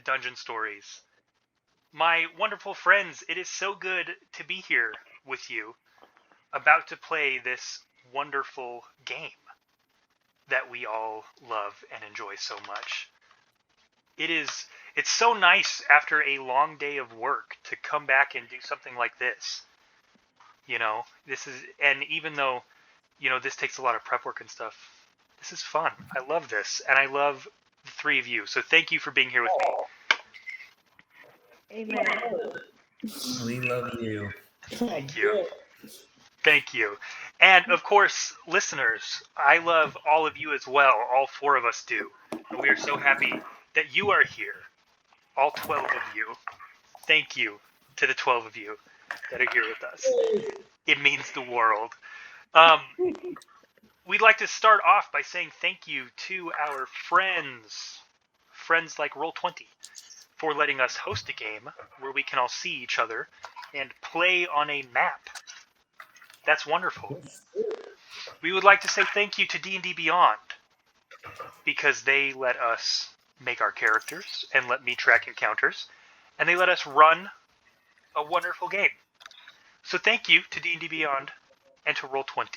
Dungeon Stories. My wonderful friends, it is so good to be here with you, about to play this wonderful game that we all love and enjoy so much. It's so nice after a long day of work to come back and do something like this. And even though, this takes a lot of prep work and stuff, this is fun. I love this, and I love the three of you. So thank you for being here with me. Amen. We love you. Thank you. Thank you. And of course, listeners, I love all of you as well. All four of us do. And we are so happy that you are here. All 12 of you. Thank you to the 12 of you that are here with us. It means the world. We'd like to start off by saying thank you to our friends like Roll20, for letting us host a game where we can all see each other and play on a map. That's wonderful. We would like to say thank you to D&D Beyond, because they let us make our characters and let me track encounters, and they let us run a wonderful game. So thank you to D&D Beyond and to Roll20.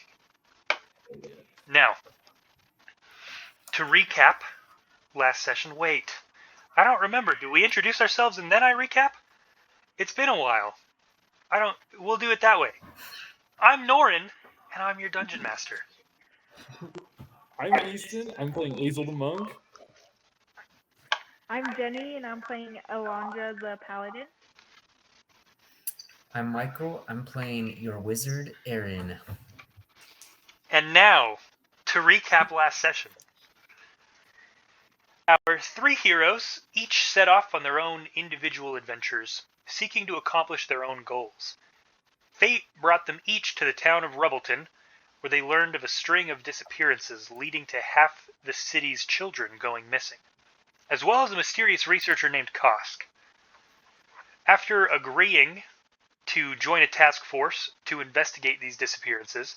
Now, to recap last session, wait, I don't remember. Do we introduce ourselves and then I recap? It's been a while. We'll do it that way. I'm Norin, and I'm your Dungeon Master. I'm Easton. I'm playing Azel the Monk. I'm Jenny, and I'm playing Alondra the Paladin. I'm Michael. I'm playing your wizard, Erin. And now, to recap last session. Our three heroes each set off on their own individual adventures, seeking to accomplish their own goals. Fate brought them each to the town of Rubbleton, where they learned of a string of disappearances leading to half the city's children going missing, as well as a mysterious researcher named Kosk. After agreeing to join a task force to investigate these disappearances,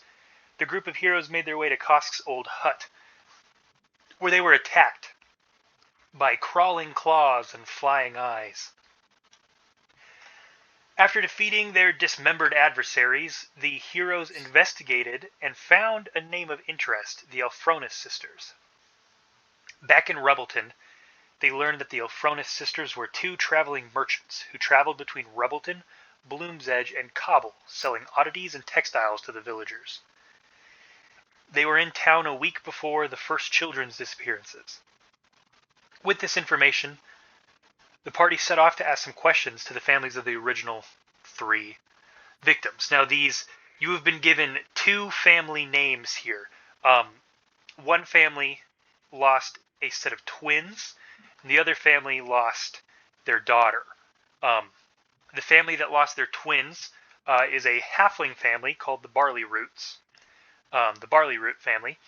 the group of heroes made their way to Kosk's old hut, where they were attacked by crawling claws and flying eyes. After defeating their dismembered adversaries, the heroes investigated and found a name of interest, the Alfronis Sisters. Back in Rubbleton, they learned that the Alfronis Sisters were two traveling merchants who traveled between Rubbleton, Bloom's Edge, and Cobble, selling oddities and textiles to the villagers. They were in town a week before the first children's disappearances. With this information, the party set off to ask some questions to the families of the original three victims. Now you have been given two family names here. One family lost a set of twins, and the other family lost their daughter. The family that lost their twins is a halfling family called the Barleyroots, the Barleyroot family,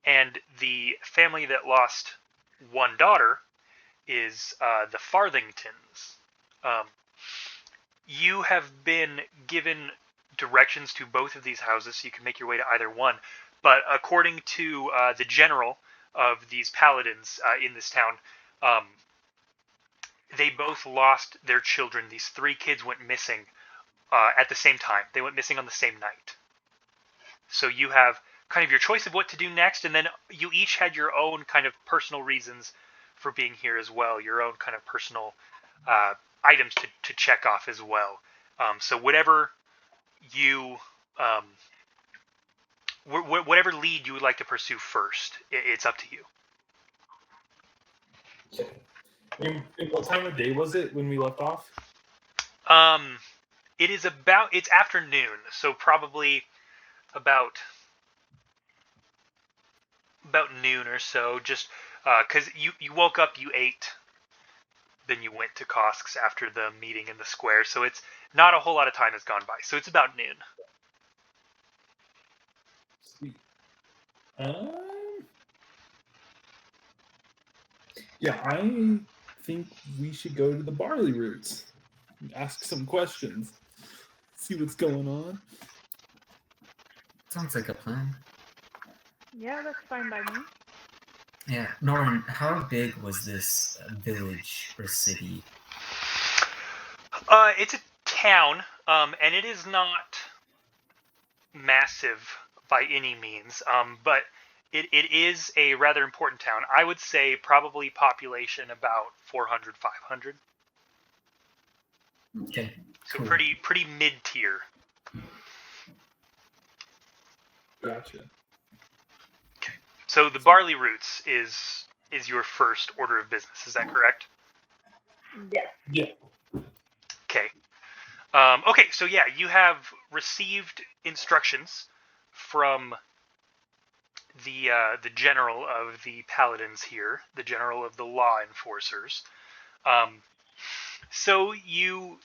and the family that lost one daughter is the Farthingtons. You have been given directions to both of these houses, so you can make your way to either one. But according to the general of these paladins in this town, they both lost their children. These three kids went missing at the same time. They went missing on the same night. So you have kind of your choice of what to do next, and then you each had your own kind of personal reasons for being here as well, your own kind of personal items to check off as well. So whatever you, whatever lead you would like to pursue first, it's up to you. And what time of day was it when we left off? It's afternoon, so probably about noon or so, just because you woke up, you ate, then you went to Kosk's after the meeting in the square, so it's not a whole lot of time has gone by, so it's about noon. Sweet. Yeah, I think we should go to the Barleyroots and ask some questions, see what's going on. Sounds like a plan. Yeah, that's fine by me. Yeah, Norman, how big was this village or city? It's a town, and it is not massive by any means, but it is a rather important town. I would say probably population about 400, 500. Okay, So cool. pretty mid-tier. Gotcha. Okay. So the Barleyroot is your first order of business. Is that correct? Yes. Yeah. Okay. Okay, so yeah, you have received instructions from the general of the paladins here, the general of the law enforcers. So you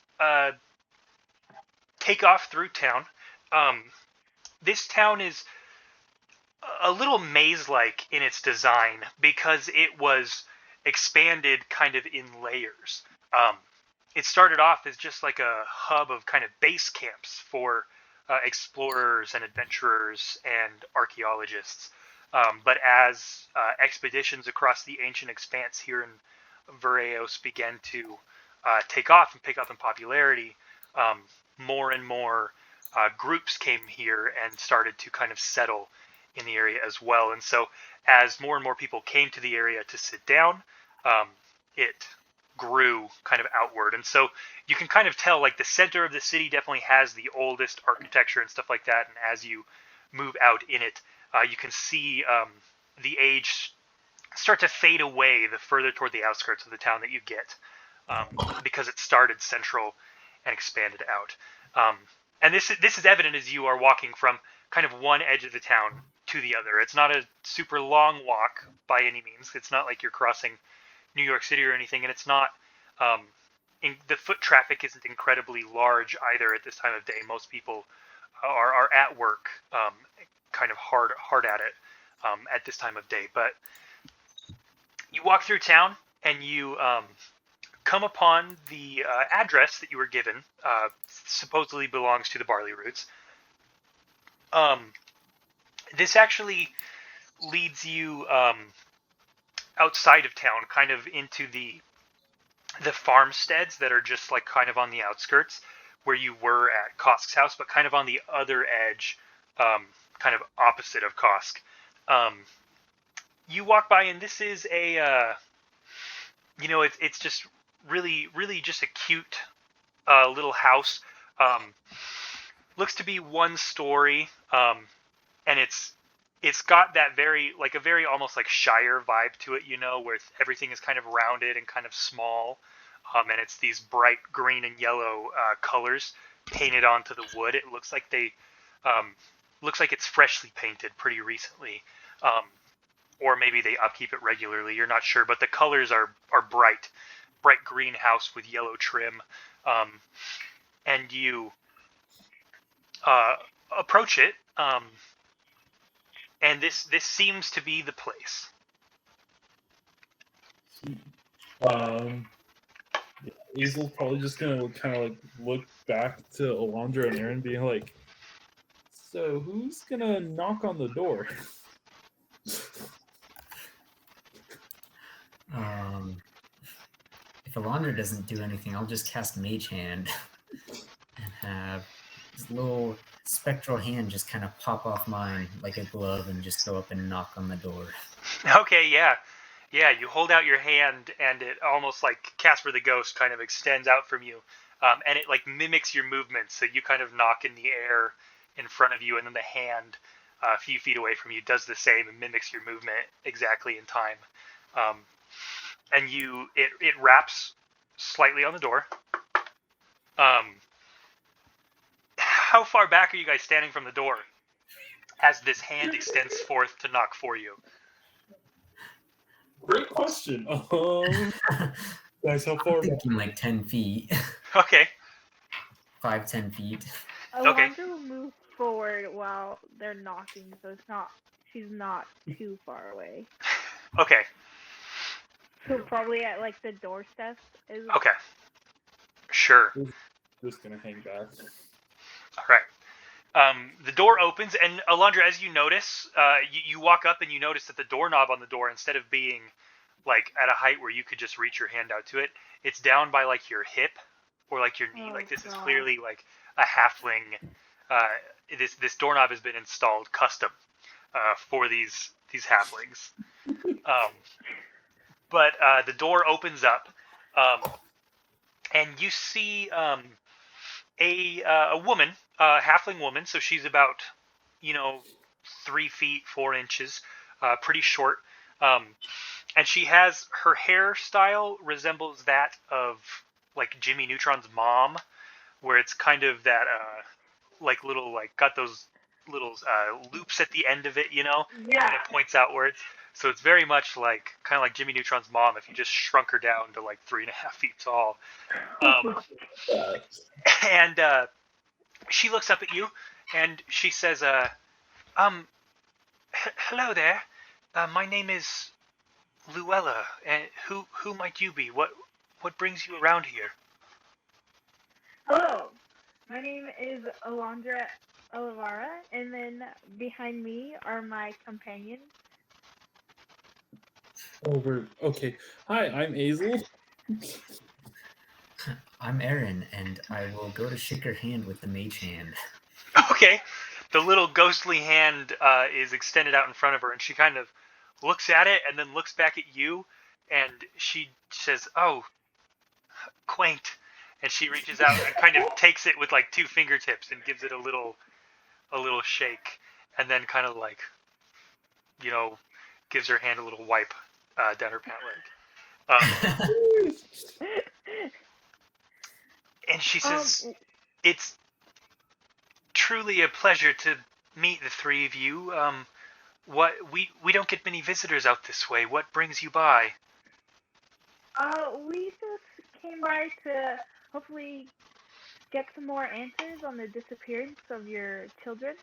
take off through town. This town is a little maze-like in its design because it was expanded kind of in layers. It started off as just like a hub of kind of base camps for explorers and adventurers and archaeologists. But as expeditions across the ancient expanse here in Veraeos began to take off and pick up in popularity, more and more groups came here and started to kind of settle in the area as well. And so as more and more people came to the area to sit down, it grew kind of outward. And so you can kind of tell, like, the center of the city definitely has the oldest architecture and stuff like that. And as you move out in it, you can see the age start to fade away the further toward the outskirts of the town that you get, because it started central and expanded out. And this is evident as you are walking from kind of one edge of the town to the other. It's not a super long walk by any means. It's not like you're crossing New York City or anything, and it's not. The foot traffic isn't incredibly large either at this time of day. Most people are at work, kind of hard at it at this time of day. But you walk through town and you come upon the address that you were given. Supposedly belongs to the Barleyroots. This actually leads you outside of town, kind of into the farmsteads that are just like kind of on the outskirts where you were at Kosk's house, but kind of on the other edge, kind of opposite of Kosk. You walk by, and this is a, it's just really just a cute little house. Looks to be one story, and it's got that very almost like Shire vibe to it, where everything is kind of rounded and kind of small, and it's these bright green and yellow colors painted onto the wood. It looks like it's freshly painted pretty recently, or maybe they upkeep it regularly. You're not sure, but the colors are bright greenhouse with yellow trim, and you approach it. And this seems to be the place. Hazel's probably just gonna kind of like look back to Alondra and Aaron, being like, "So who's gonna knock on the door?" If Alondra doesn't do anything, I'll just cast Mage Hand and have this little spectral hand just kind of pop off mine like a glove and just go up and knock on the door. Okay, yeah. You hold out your hand, and it almost like Casper the Ghost kind of extends out from you, and it like mimics your movements. So you kind of knock in the air in front of you, and then the hand a few feet away from you does the same and mimics your movement exactly in time. And it wraps slightly on the door. How far back are you guys standing from the door as this hand extends forth to knock for you? Great question. Guys, how far I'm thinking like 10 feet. Okay. 5-10 feet. Alondra will move forward while they're knocking, so she's not too far away. Okay. So probably at like the doorstep is. Okay. Sure. Just gonna hang back. All right. The door opens, and Alondra, as you notice, you walk up and you notice that the doorknob on the door, instead of being like at a height where you could just reach your hand out to it, it's down by like your hip or like your knee. Oh, Like this is God. clearly like a halfling. This doorknob has been installed custom for these halflings. But the door opens up, and you see a woman, a halfling woman. So she's about 3 feet 4 inches, pretty short. And she has her hairstyle resembles that of like Jimmy Neutron's mom, where it's kind of that like little like got those little loops at the end of it, and Yeah. it points outwards. So it's very much like kind of like Jimmy Neutron's mom if you just shrunk her down to like 3.5 feet tall. And she looks up at you and she says, hello there. My name is Luella, and who might you be? What brings you around here? Hello. My name is Alondra Olivara, and then behind me are my companions. Okay. Hi, I'm Azel. I'm Aaron, and I will go to shake her hand with the mage hand. Okay. The little ghostly hand is extended out in front of her, and she kind of looks at it and then looks back at you, and she says, "Oh, quaint." And she reaches out and kind of takes it with like 2 fingertips and gives it a little shake, and then kind of like, gives her hand a little wipe down her pant leg. And she says, "It's truly a pleasure to meet the 3 of you. We don't get many visitors out this way. What brings you by?" We just came by to hopefully get some more answers on the disappearance of your children.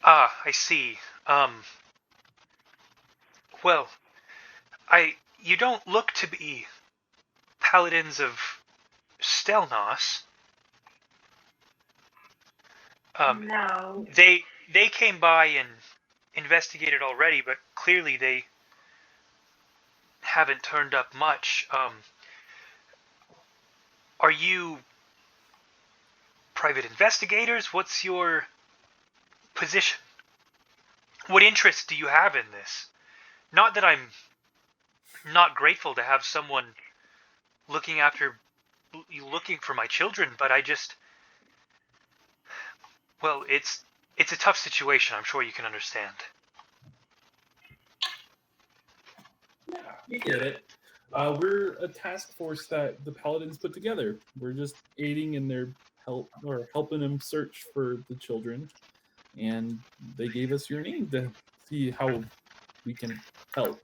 Ah, I see. Well, you don't look to be paladins of Stelnos. No. They came by and investigated already, but clearly they haven't turned up much. Are you private investigators? What's your position? What interest do you have in this? Not that I'm not grateful to have someone looking for my children, but I just, well, it's a tough situation. I'm sure you can understand. Yeah, we get it. We're a task force that the Paladins put together. We're just aiding in their help or helping them search for the children, and they gave us your name to see how we can help.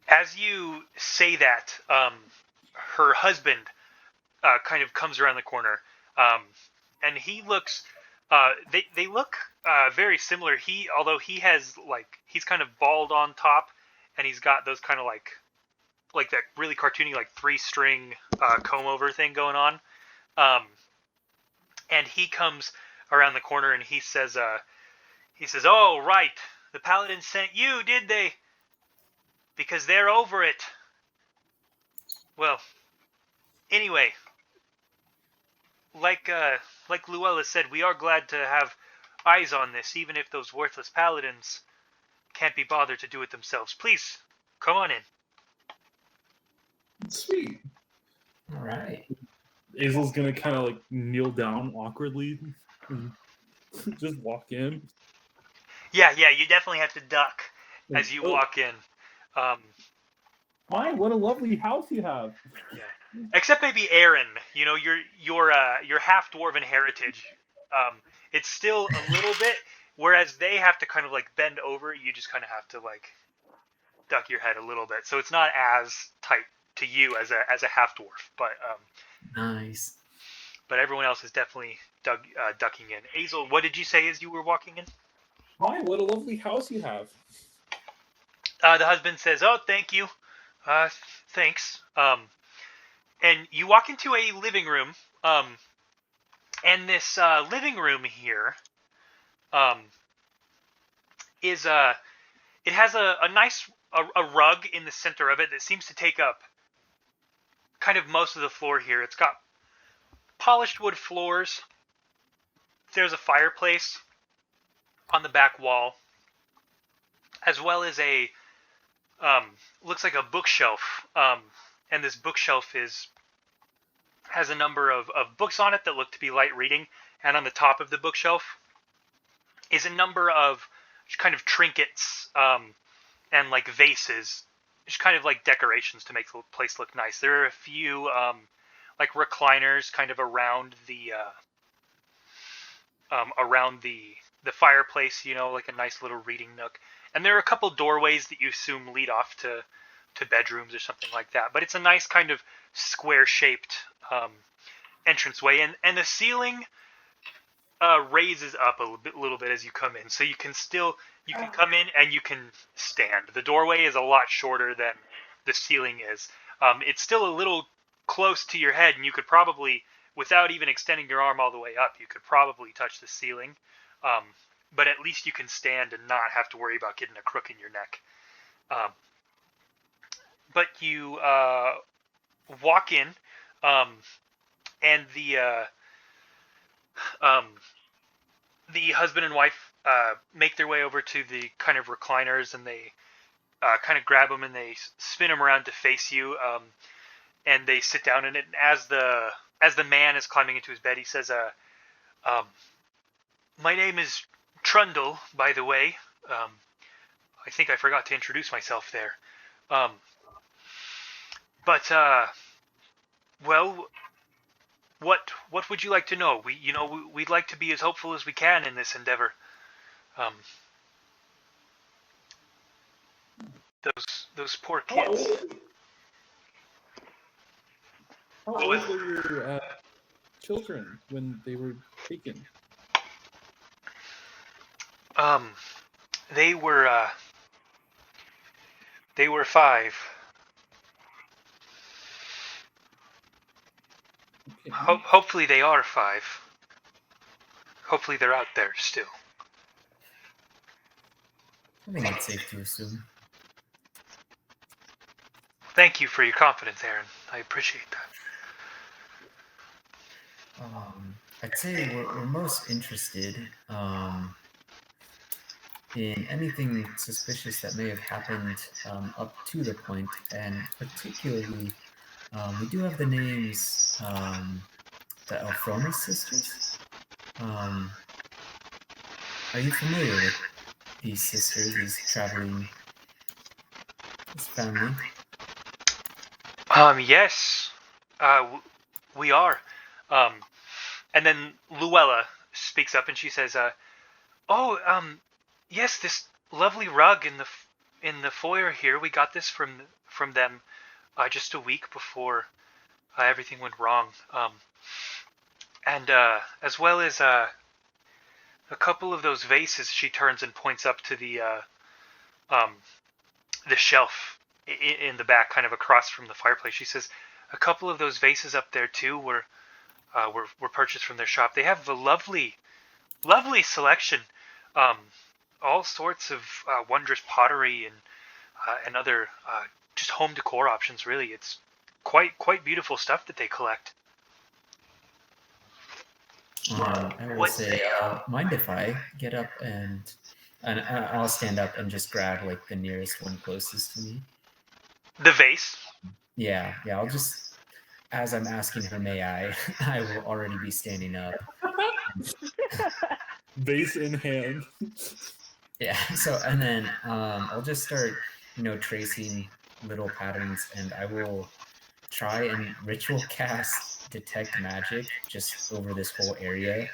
As you say that, her husband kind of comes around the corner, and he looks. They look very similar. Although he has he's kind of bald on top, and he's got those kind of like that really cartoony 3-string comb over thing going on. And he comes around the corner and he says, "Oh right, the Paladins sent you, did they? Because they're over it. Well, anyway, like Luella said, we are glad to have eyes on this, even if those worthless Paladins can't be bothered to do it themselves. Please, come on in." Sweet. All right. Azel's gonna kind of kneel down awkwardly and just walk in. Yeah, you definitely have to duck as you walk in. My, what a lovely house you have. Yeah. Except maybe Aaron, your half dwarven heritage. It's still a little bit, whereas they have to kind of bend over. You just kind of have to duck your head a little bit, so it's not as tight to you as a half dwarf. But Nice. But everyone else is definitely ducking in. Azel, what did you say as you were walking in? My, what a lovely house you have. The husband says, "Oh, thank you. Thanks." And you walk into a living room. And this living room here is it has a nice rug in the center of it that seems to take up kind of most of the floor here. It's got polished wood floors. There's a fireplace on the back wall, as well as a looks like a bookshelf. And this bookshelf has a number of books on it that look to be light reading, and on the top of the bookshelf is a number of kind of trinkets and like vases, just kind of like decorations to make the place look nice. There are a few like recliners kind of around the fireplace, like a nice little reading nook. And there are a couple doorways that you assume lead off to bedrooms or something like that. But it's a nice kind of square-shaped entranceway, and the ceiling raises up a little bit as you come in, so you can come in and you can stand. The doorway is a lot shorter than the ceiling is. It's still a little close to your head, and you could probably, without even extending your arm all the way up, you could probably touch the ceiling. But at least you can stand and not have to worry about getting a crook in your neck. But you walk in, and the husband and wife make their way over to the kind of recliners, and they kind of grab them and they spin them around to face you, and they sit down in it. And as the man is climbing into his bed, he says, "My name is Trundle, by the way. I think I forgot to introduce myself there. Well, what would you like to know? We'd like to be as hopeful as we can in this endeavor. Those poor kids." How old were your children when they were taken? They were 5. Okay. Hopefully they are 5. Hopefully they're out there still. I think it's safe to assume. Thank you for your confidence, Aaron. I appreciate that. I'd say we're most interested in anything suspicious that may have happened up to the point, and particularly we do have the names, the Alfronis Sisters. Are you familiar with these sisters, this family? Yes, we are. And then Luella speaks up and she says, yes, this lovely rug in the foyer here. We got this from them just a week before everything went wrong. And as well as a couple of those vases. She turns and points up to the shelf in the back, kind of across from the fireplace. She says, a couple of those vases up there too were purchased from their shop. They have a lovely selection, all sorts of wondrous pottery and other just home decor options. Really, it's quite beautiful stuff that they collect. I will say, mind if I get up and I'll stand up and just grab like the nearest one closest to me. The vase? Yeah, I'll just, as I'm asking her, may I will already be standing up. Vase in hand. Yeah, so, and then I'll just start, tracing little patterns, and I will try and ritual cast Detect Magic just over this whole area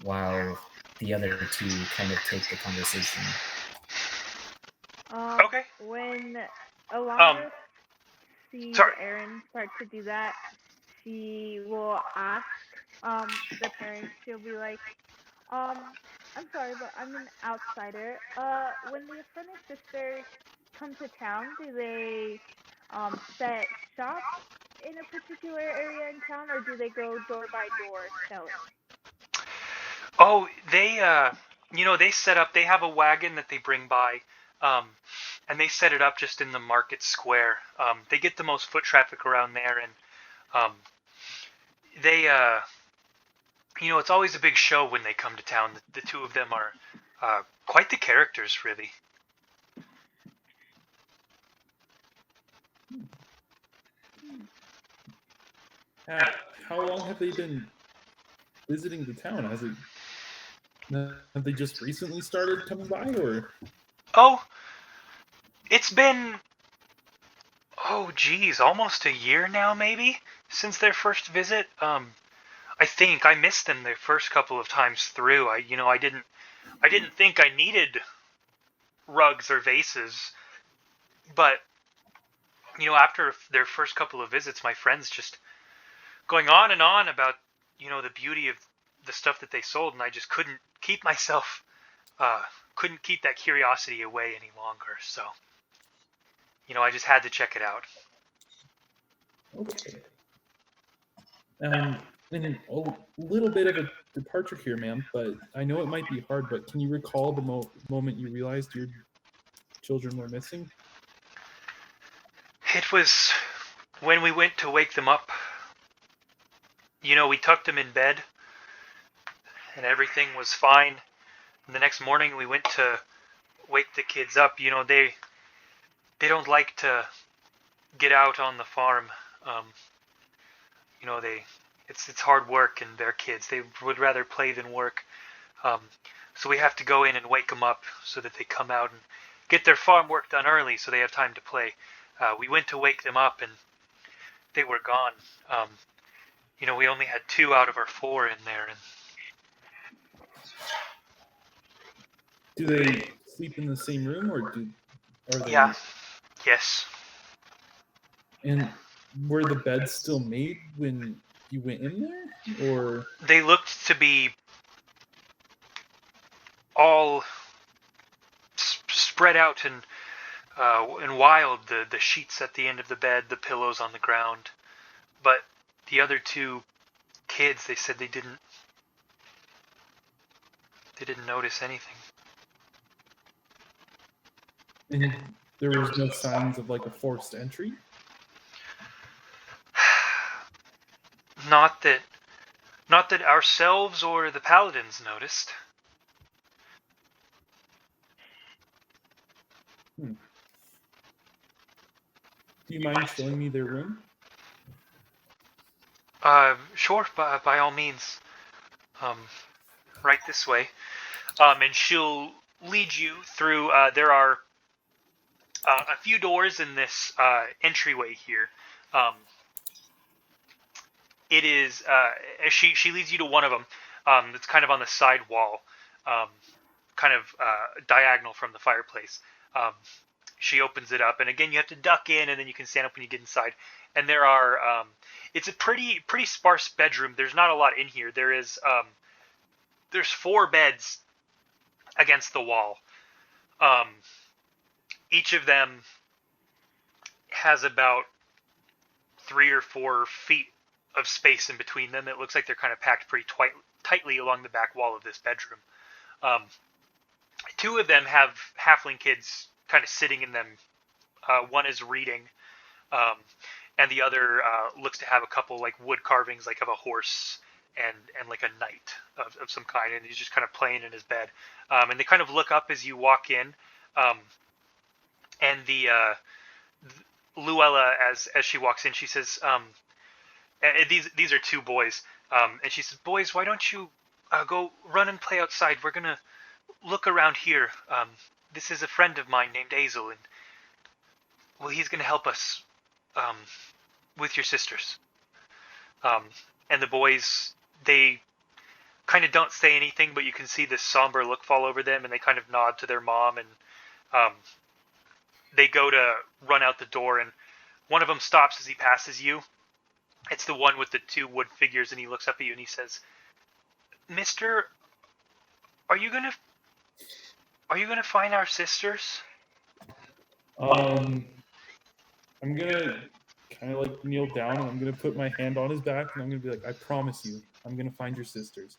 while the other two kind of take the conversation. Okay. When Alana sees Aaron start to do that, she will ask the parents. She'll be like, I'm sorry, but I'm an outsider. When the Alfronis Sisters come to town, do they set shop in a particular area in town, or do they go door by door selling? Oh, they set up. They have a wagon that they bring by, and they set it up just in the market square. They get the most foot traffic around there, and um, they, it's always a big show when they come to town. The two of them are quite the characters, really. How long have they been visiting the town? Have they just recently started coming by, or? Oh, it's been, geez, almost a year now, maybe, since their first visit. I think I missed them their first couple of times through. I didn't think I needed rugs or vases, but after their first couple of visits, my friends just going on and on about the beauty of the stuff that they sold, and I just couldn't keep myself couldn't keep that curiosity away any longer. So I just had to check it out. Okay. And a little bit of a departure here, ma'am, but I know it might be hard, but can you recall the moment you realized your children were missing? It was when we went to wake them up. We tucked them in bed, and everything was fine. And the next morning, we went to wake the kids up. They don't like to get out on the farm. It's hard work, and they're kids. They would rather play than work. So we have to go in and wake them up so that they come out and get their farm work done early so they have time to play. We went to wake them up, and they were gone. We only had 2 out of our 4 in there. And do they sleep in the same room, or are they? Yeah. Yes. And were the beds still made when you went in there, or? They looked to be all spread out and wild. The sheets at the end of the bed, the pillows on the ground. But the other 2 kids, they said they didn't notice anything. And there was no signs of like a forced entry? Not that ourselves or the paladins noticed. Do you mind showing me their room? Sure, by all means. Right this way. And she'll lead you through. There are a few doors in this entryway here. It is. She leads you to one of them. It's kind of on the side wall, kind of diagonal from the fireplace. She opens it up, and again you have to duck in, and then you can stand up when you get inside. And there are. It's a pretty sparse bedroom. There's not a lot in here. There's 4 beds against the wall. Each of them has about 3 or 4 feet of space in between them. It looks like they're kind of packed pretty tightly along the back wall of this bedroom. 2 of them have halfling kids kind of sitting in them. One is reading, and the other looks to have a couple like wood carvings, like of a horse and like a knight of some kind, and he's just kind of playing in his bed. And they kind of look up as you walk in, and the Luella, as she walks in, she says, these are 2 boys, and she says, "Boys, why don't you go run and play outside? We're gonna look around here. This is a friend of mine named Azel, and well, he's gonna help us with your sisters." And the boys, they kind of don't say anything, but you can see this somber look fall over them, and they kind of nod to their mom, and they go to run out the door, and one of them stops as he passes you. It's the one with the 2 wood figures, and he looks up at you and he says, "Mister, are you gonna find our sisters?" I'm gonna kind of like kneel down, and I'm gonna put my hand on his back, and I'm gonna be like, "I promise you, I'm gonna find your sisters."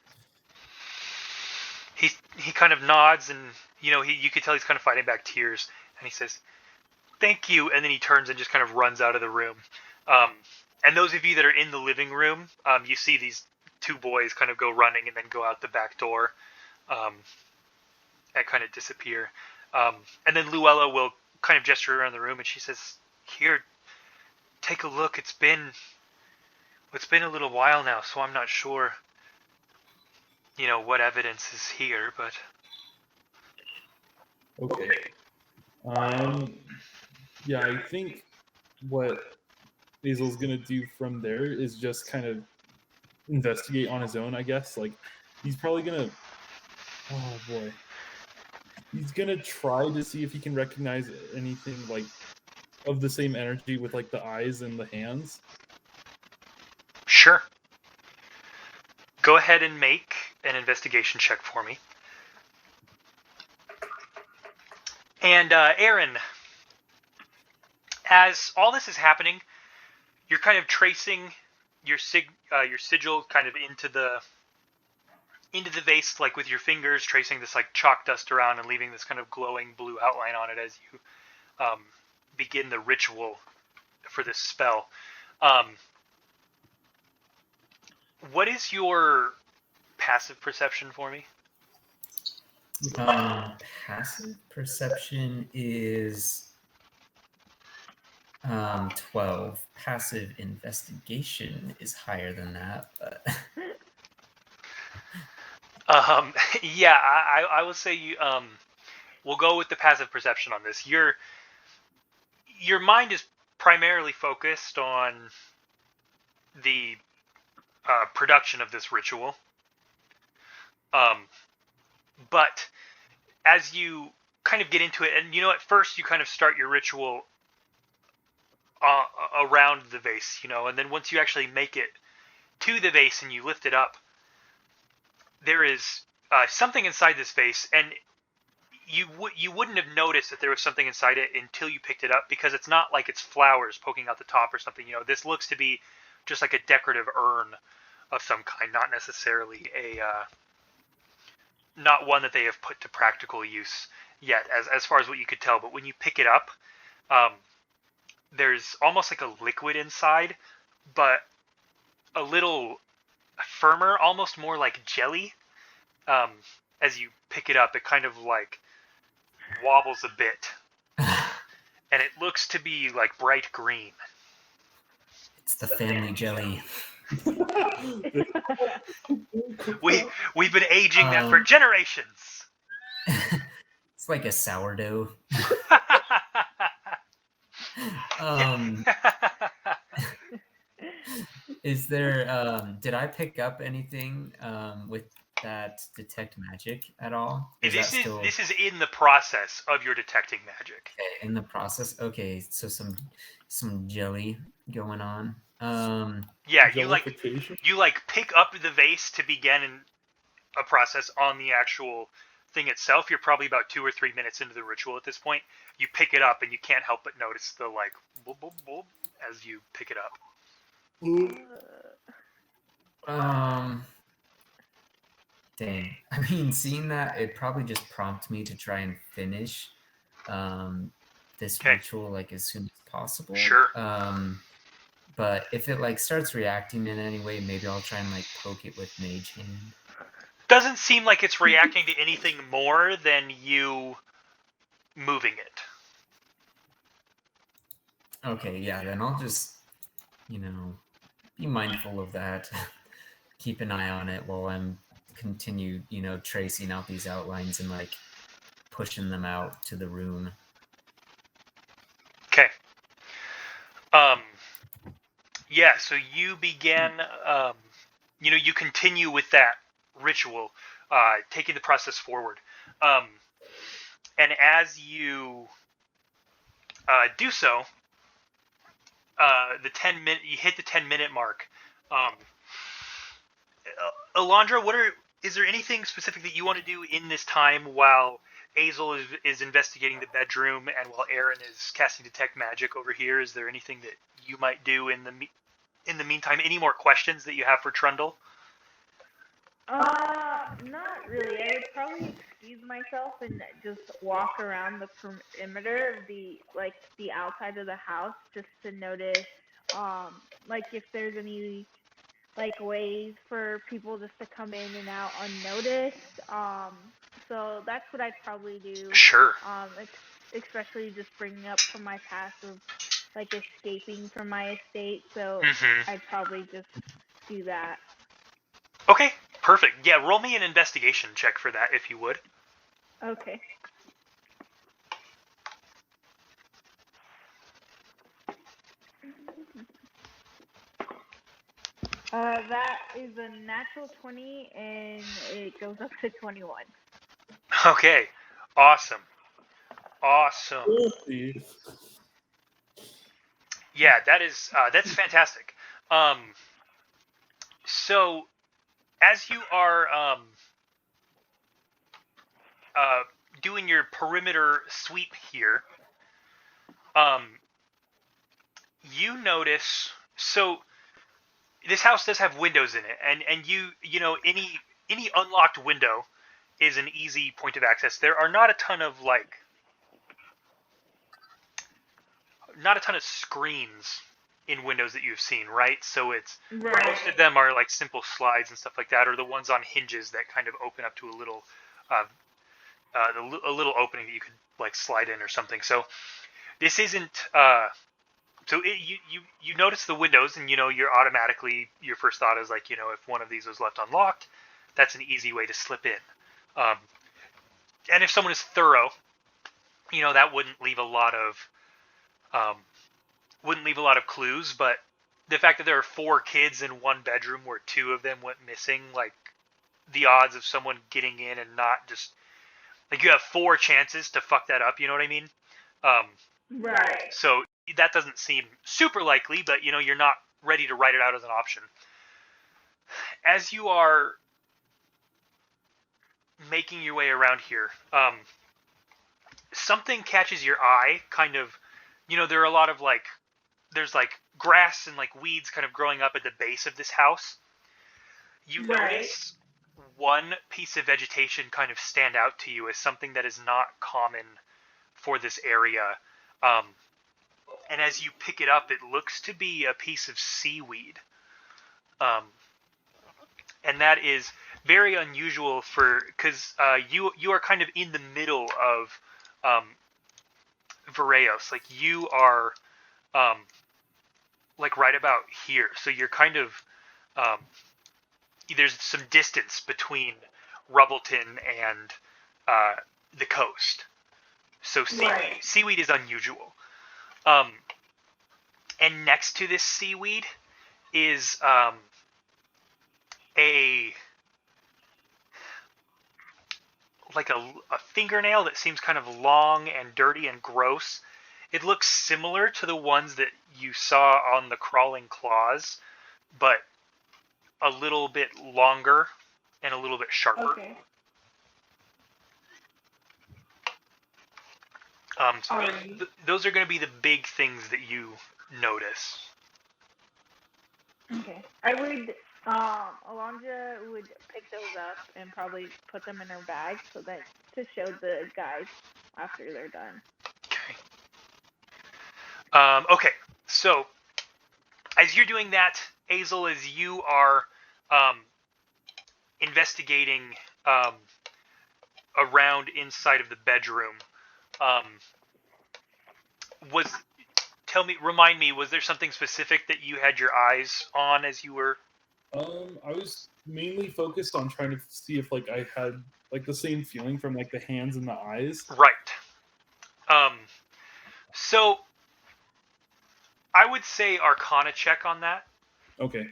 he kind of nods, and you could tell he's kind of fighting back tears, and he says, "Thank you," and then he turns and just kind of runs out of the room. And those of you that are in the living room, you see these two boys kind of go running and then go out the back door, and kind of disappear. And then Luella will kind of gesture around the room, and she says, "Here, take a look. It's been a little while now, so I'm not sure, what evidence is here, but." Okay. Yeah, I think what Basil's gonna do from there is just kind of investigate on his own, I guess. Like, he's probably gonna... Oh, boy. He's gonna try to see if he can recognize anything, like, of the same energy with, like, the eyes and the hands. Sure. Go ahead and make an investigation check for me. And Aaron, as all this is happening, you're kind of tracing your sigil kind of into the vase, like with your fingers, tracing this like chalk dust around and leaving this kind of glowing blue outline on it as you begin the ritual for this spell. What is your passive perception for me? Passive perception is 12. Passive investigation is higher than that, but yeah, I will say you we'll go with the passive perception on this. Your mind is primarily focused on the production of this ritual. But as you kind of get into it, and at first you kind of start your ritual around the vase, and then once you actually make it to the vase and you lift it up, there is something inside this vase, and you wouldn't have noticed that there was something inside it until you picked it up, because it's not like it's flowers poking out the top or something. This looks to be just like a decorative urn of some kind, not necessarily not one that they have put to practical use yet, as far as what you could tell. But when you pick it up, there's almost like a liquid inside, but a little firmer, almost more like jelly. As you pick it up, it kind of like wobbles a bit, and it looks to be like bright green. It's the family jelly. We've been aging that for generations. It's like a sourdough. Is there did I pick up anything with that detect magic at all? This is in the process of your detecting magic. Okay, in the process. Okay, so some jelly going on. Yeah, you pick up the vase to begin a process on the actual thing itself. You're probably about 2 or 3 minutes into the ritual at this point. You pick it up and you can't help but notice the like boop, boop, boop as you pick it up. Dang. I mean, seeing that, it probably just prompted me to try and finish this ritual like as soon as possible. Sure. But if it like starts reacting in any way, maybe I'll try and like poke it with Mage Hand. Doesn't seem like it's reacting to anything more than you moving it. Okay, yeah, then I'll just, be mindful of that. Keep an eye on it while I'm continue, tracing out these outlines and like pushing them out to the room. Okay. Yeah, so you begin, you continue with that ritual, taking the process forward. And as you do so, you hit the 10-minute mark. Alondra, is there anything specific that you want to do in this time while Azel is investigating the bedroom and while Aaron is casting detect magic over here? Is there anything that you might do in the meantime? Any more questions that you have for Trundle? Not really. I would probably excuse myself and just walk around the perimeter of the outside of the house just to notice like if there's any like ways for people just to come in and out unnoticed. So that's what I'd probably do. Sure. Especially just bringing up from my past of like escaping from my estate. So I'd probably just do that. Okay, perfect. Yeah, roll me an investigation check for that, if you would. Okay. That is a natural 20, and it goes up to 21. Okay, awesome. Yeah, that's fantastic. So as you are doing your perimeter sweep here, you notice, so this house does have windows in it, and you know any unlocked window is an easy point of access. There are not a ton of screens in windows that you've seen, right? So it's most of them are like simple slides and stuff like that, or the ones on hinges that kind of open up to a little opening that you could like slide in or something. So this isn't you notice the windows, and you're automatically, your first thought is like, if one of these was left unlocked, that's an easy way to slip in. And if someone is thorough, that wouldn't leave a lot of clues. But the fact that there are 4 kids in one bedroom where 2 of them went missing, like the odds of someone getting in and not just like, you have 4 chances to fuck that up. You know what I mean? Right. So that doesn't seem super likely, but you're not ready to write it out as an option. As you are making your way around here, something catches your eye. Kind of, there are a lot of there's grass and weeds kind of growing up at the base of this house. You notice one piece of vegetation kind of stand out to you as something that is not common for this area. And as you pick it up, it looks to be a piece of seaweed. And that is very unusual because you are kind of in the middle of Viraeos. Like, you are right about here. So you're kind of there's some distance between Rubbleton and the coast. So seaweed is unusual. And next to this seaweed is a fingernail that seems kind of long and dirty and gross. It looks similar to the ones that you saw on the crawling claws, but a little bit longer and a little bit sharper. Okay. So those are going to be the big things that you notice. Okay. I would, Alondra would pick those up and probably put them in her bag to show the guys after they're done. Okay. Okay. So as you're doing that, Azel, as you are investigating around inside of the bedroom, remind me, was there something specific that you had your eyes on as you were? I was mainly focused on trying to see if I had the same feeling from the hands and the eyes. Right. So I would say Arcana check on that. Okay.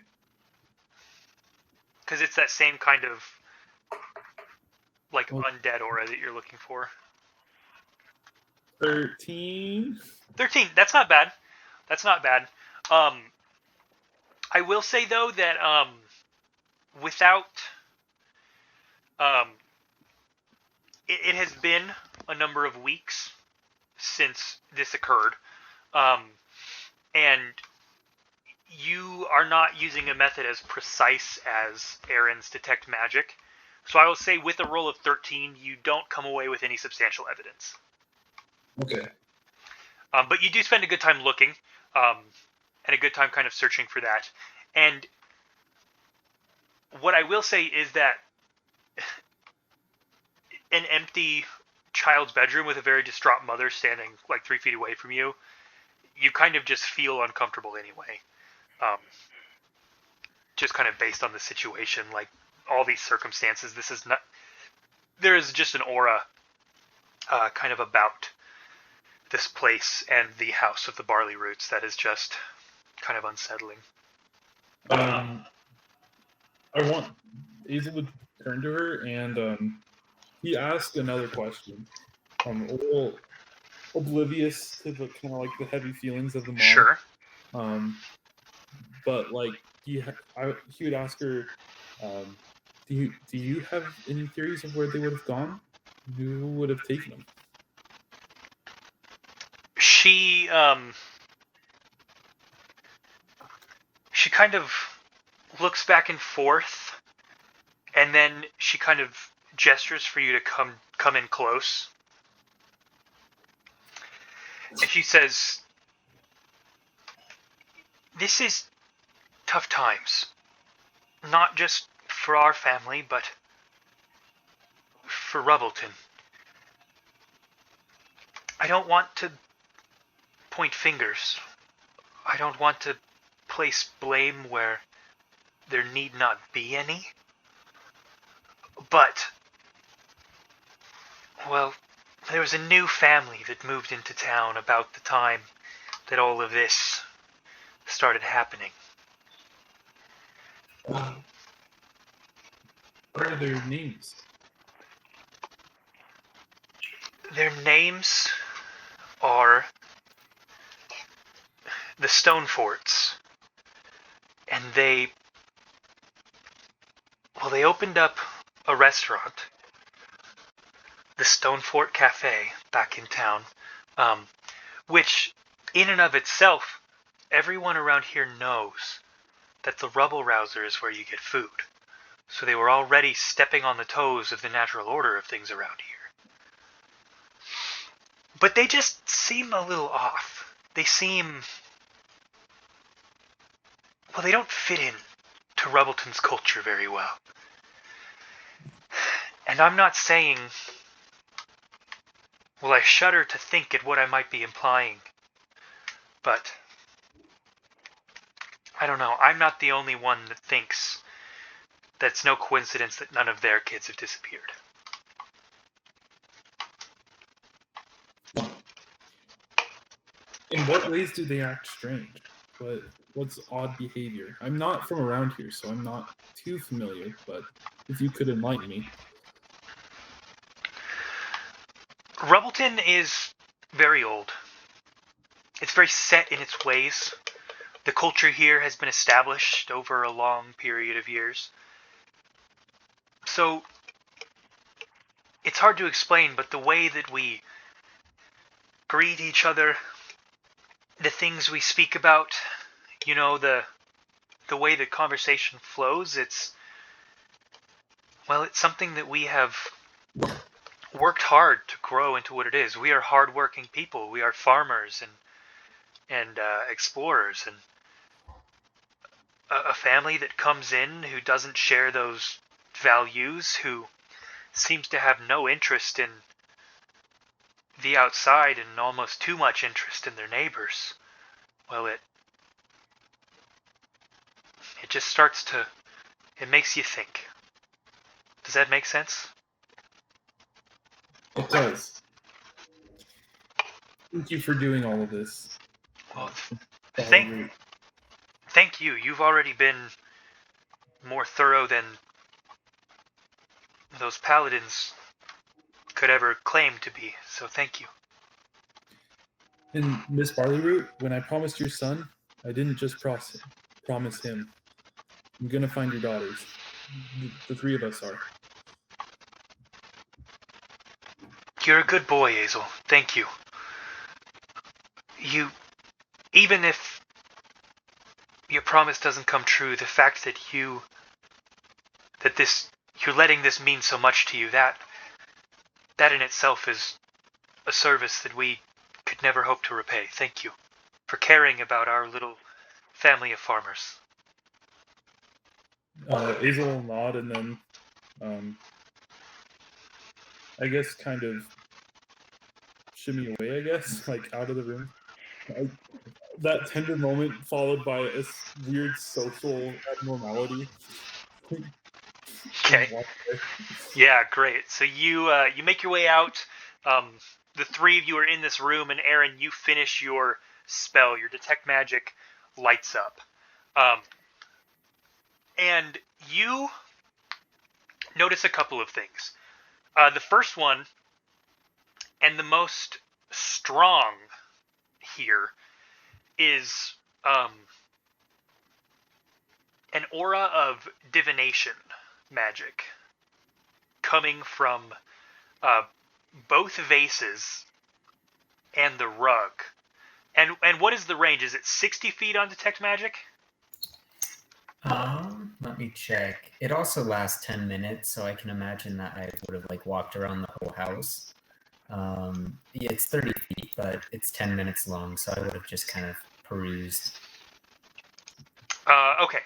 Because it's that same kind of undead aura that you're looking for. 13. 13. That's not bad. I will say though that without it has been a number of weeks since this occurred, and you are not using a method as precise as Aaron's detect magic, So I will say with a roll of 13, you don't come away with any substantial evidence. Okay. But you do spend a good time looking, and a good time kind of searching for that. And what I will say is that an empty child's bedroom with a very distraught mother standing like 3 feet away from you, you kind of just feel uncomfortable anyway. Just kind of based on the situation, like all these circumstances, there is just an aura kind of about this place and the house of the Barleyroots that is just kind of unsettling. Azel would turn to her and he asked another question. A little oblivious to the kind of like the heavy feelings of the mom. Sure. But like he would ask her, do you have any theories of where they would have gone? Who would have taken them? She kind of looks back and forth, and then she kind of gestures for you to come in close. And she says, "This is tough times. Not just for our family, but for Rubbleton. I don't want to point fingers. I don't want to place blame where there need not be any. But, well, there was a new family that moved into town about the time that all of this started happening. What are their names? Their names are the Stoneforts, and they opened up a restaurant, the Stonefort Cafe, back in town, which, in and of itself, everyone around here knows that the Rubble Rouser is where you get food. So they were already stepping on the toes of the natural order of things around here. But they just seem a little off. They seem... well, they don't fit in to Rubbleton's culture very well. And I'm not saying... well, I shudder to think at what I might be implying. But... I don't know, I'm not the only one that thinks that it's no coincidence that none of their kids have disappeared. In what ways do they act strange? What's odd behavior? I'm not from around here, so I'm not too familiar, but if you could enlighten me. Rubbleton is very old. It's very set in its ways. The culture here has been established over a long period of years. So, it's hard to explain, but the way that we greet each other, the things we speak about, you know, the way the conversation flows, it's something that we have worked hard to grow into what it is. We are hardworking people. We are farmers and explorers, and a family that comes in who doesn't share those values, who seems to have no interest in the outside and almost too much interest in their neighbors. Well, it just starts to... it makes you think. Does that make sense? It does. Thank you for doing all of this. Well, thank you. You've already been more thorough than those paladins could ever claim to be, so thank you. And Miss Barleyroot, when I promised your son, I didn't just promise him. I'm gonna find your daughters. The three of us are. You're a good boy, Azel. Thank you. Even if your promise doesn't come true, the fact that you're letting this mean so much to you. That in itself is a service that we could never hope to repay. Thank you for caring about our little family of farmers. Azel will nod and then, I guess, kind of shimmy away, I guess, like out of the room. That tender moment followed by a weird social abnormality. Okay. Yeah, great. So you make your way out. The three of you are in this room, and Aaron, you finish your spell. Your detect magic lights up, and you notice a couple of things. The first one, and the most strong here, is an aura of divination magic coming from both vases and the rug. And what is the range? Is it 60 feet on detect magic? Let me check. It also lasts 10 minutes, so I can imagine that I would have walked around the whole house. Yeah, it's 30 feet, but it's 10 minutes long, so I would have just kind of perused. Okay.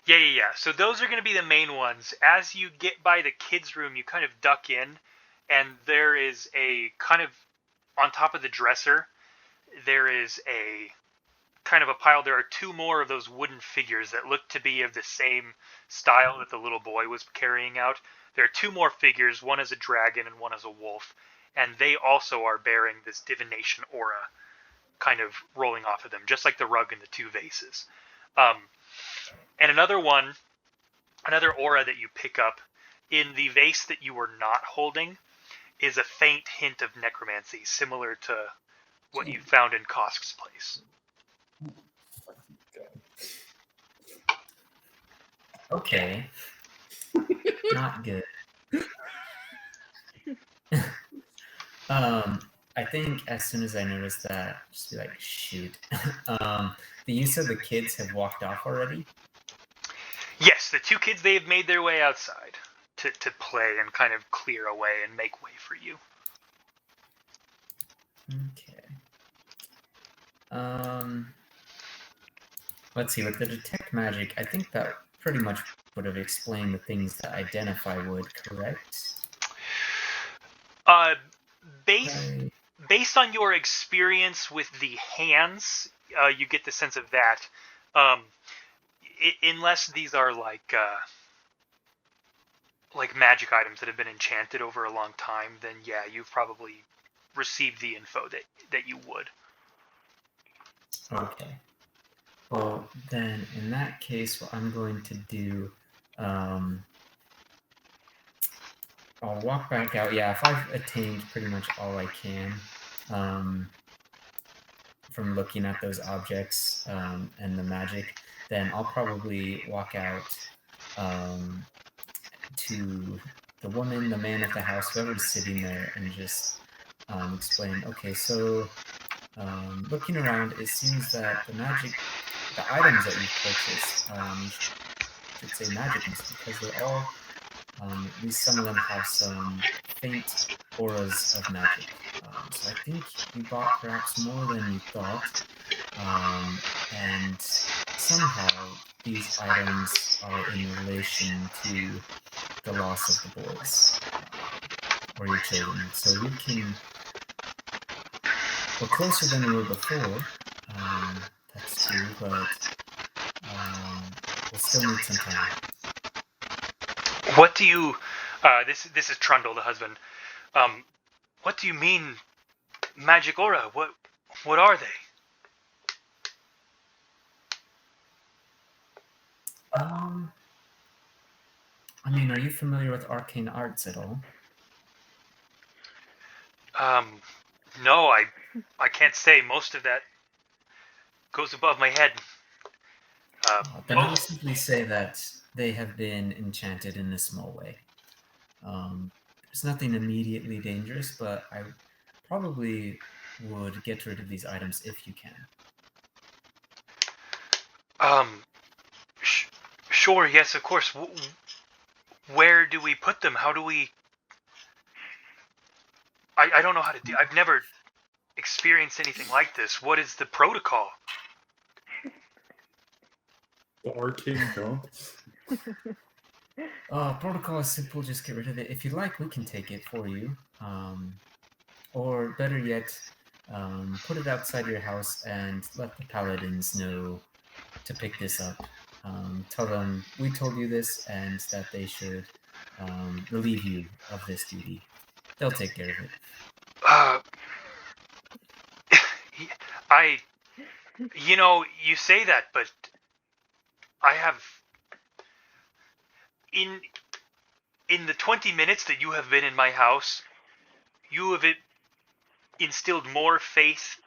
Yeah. So those are going to be the main ones. As you get by the kids' room, you kind of duck in, and there is a kind of, on top of the dresser, there is a kind of a pile. There are two more of those wooden figures that look to be of the same style that the little boy was carrying out. There are two more figures. One is a dragon and one is a wolf. And they also are bearing this divination aura kind of rolling off of them, just like the rug and the two vases. And another aura that you pick up in the vase that you were not holding is a faint hint of necromancy, similar to what you found in Kosk's place. Okay. Not good. I think as soon as I noticed that, just be like, shoot. The use of the kids have walked off already? Yes, the two kids, they have made their way outside to play and kind of clear away and make way for you. Okay. Let's see, with the detect magic, I think that pretty much would have explained the things that identify would, correct? Based on your experience with the hands, you get the sense of that. Unless these are like magic items that have been enchanted over a long time, then yeah, you've probably received the info that you would. Okay. Well, then, in that case, what I'm going to do, I'll walk back out. Yeah, if I've attained pretty much all I can from looking at those objects and the magic, then I'll probably walk out to the woman, the man of the house, whoever's sitting there, and just explain, okay, so looking around, it seems that the items that you've purchased, you should say magic ones, because they're all, at least some of them have some faint auras of magic. So I think you bought perhaps more than you thought, and somehow these items are in relation to the loss of the boys, or your children. So we're closer than we were before, that's true, but we'll still need some time. What do you, this is Trundle, the husband, what do you mean, magic aura? What are they? I mean, are you familiar with arcane arts at all? No, I can't say. Most of that goes above my head. Then I'll simply say that they have been enchanted in a small way. There's nothing immediately dangerous, but I probably would get rid of these items if you can. Sure, yes, of course. Where do we put them? How do we... I don't know how to do... I've never experienced anything like this. What is the protocol? The arcane dump. Protocol is simple. Just get rid of it. If you like, we can take it for you. Or better yet, put it outside your house and let the paladins know to pick this up. Tell them we told you this and that they should relieve you of this duty. They'll take care of it. You say that, but I have... In the 20 minutes that you have been in my house, you have instilled more faith.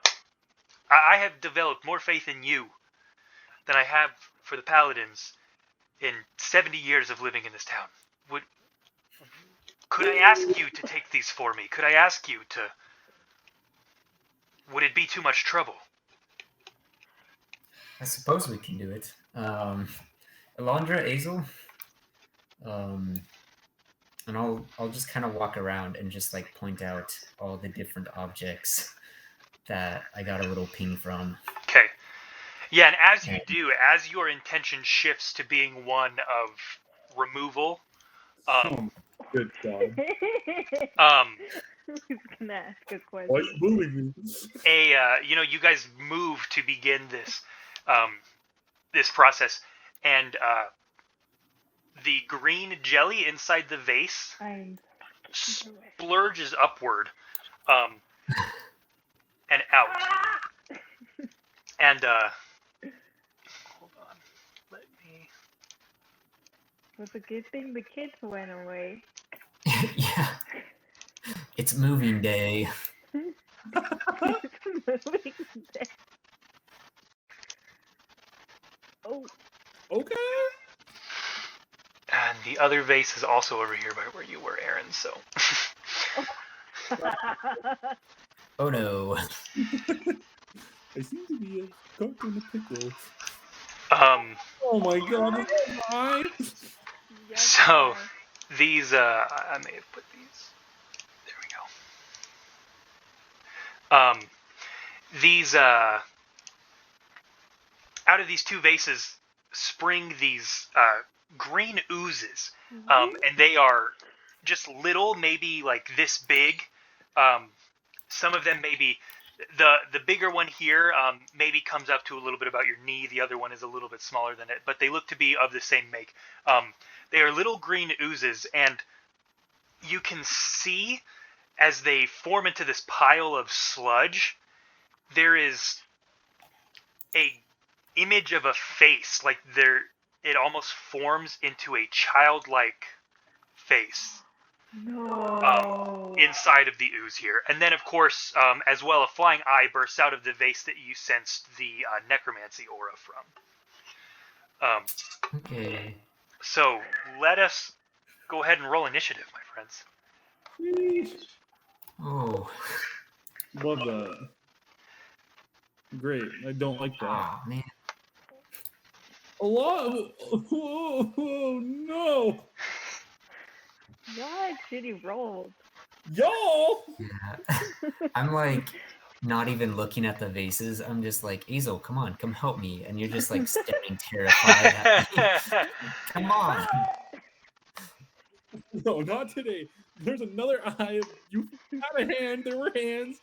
I have developed more faith in you than I have for the paladins in 70 years of living in this town. Could I ask you to take these for me? Could I ask you to... Would it be too much trouble? I suppose we can do it. Alondra, Azel, and I'll just kind of walk around and just like point out all the different objects that I got a little ping from. Okay. Yeah, and as you do, as your intention shifts to being one of removal, good God. Who's gonna ask a question? Why are you moving me? you guys move to begin this, this process, and the green jelly inside the vase splurges upward, and out, and hold on, let me. It was a good thing the kids went away. Yeah. It's moving day. Oh. Okay. And the other vase is also over here by where you were, Aaron, so... Oh no. I seem to be caught in a pickle. Oh my God, why? So, these, I may have put these... There we go. These, out of these two vases spring these, green oozes, and they are just little, maybe like this big. Some of them maybe the bigger one here maybe comes up to a little bit about your knee. The other one is a little bit smaller than it, but they look to be of the same make. They are little green oozes, and you can see as they form into this pile of sludge, there is a image of a face, like it almost forms into a childlike face. No. Inside of the ooze here. And then, of course, as well, a flying eye bursts out of the vase that you sensed the necromancy aura from. Okay. So, let us go ahead and roll initiative, my friends. Oh. Love that. Great. I don't like that. Oh, man. A lot of... Oh, no! Y'all had shitty rolls. Y'all! Yeah. I'm like not even looking at the vases. I'm just like, Azel, come on, come help me. And you're just like staring terrified at me. Come on. No, not today. There's another eye. You had a hand. There were hands.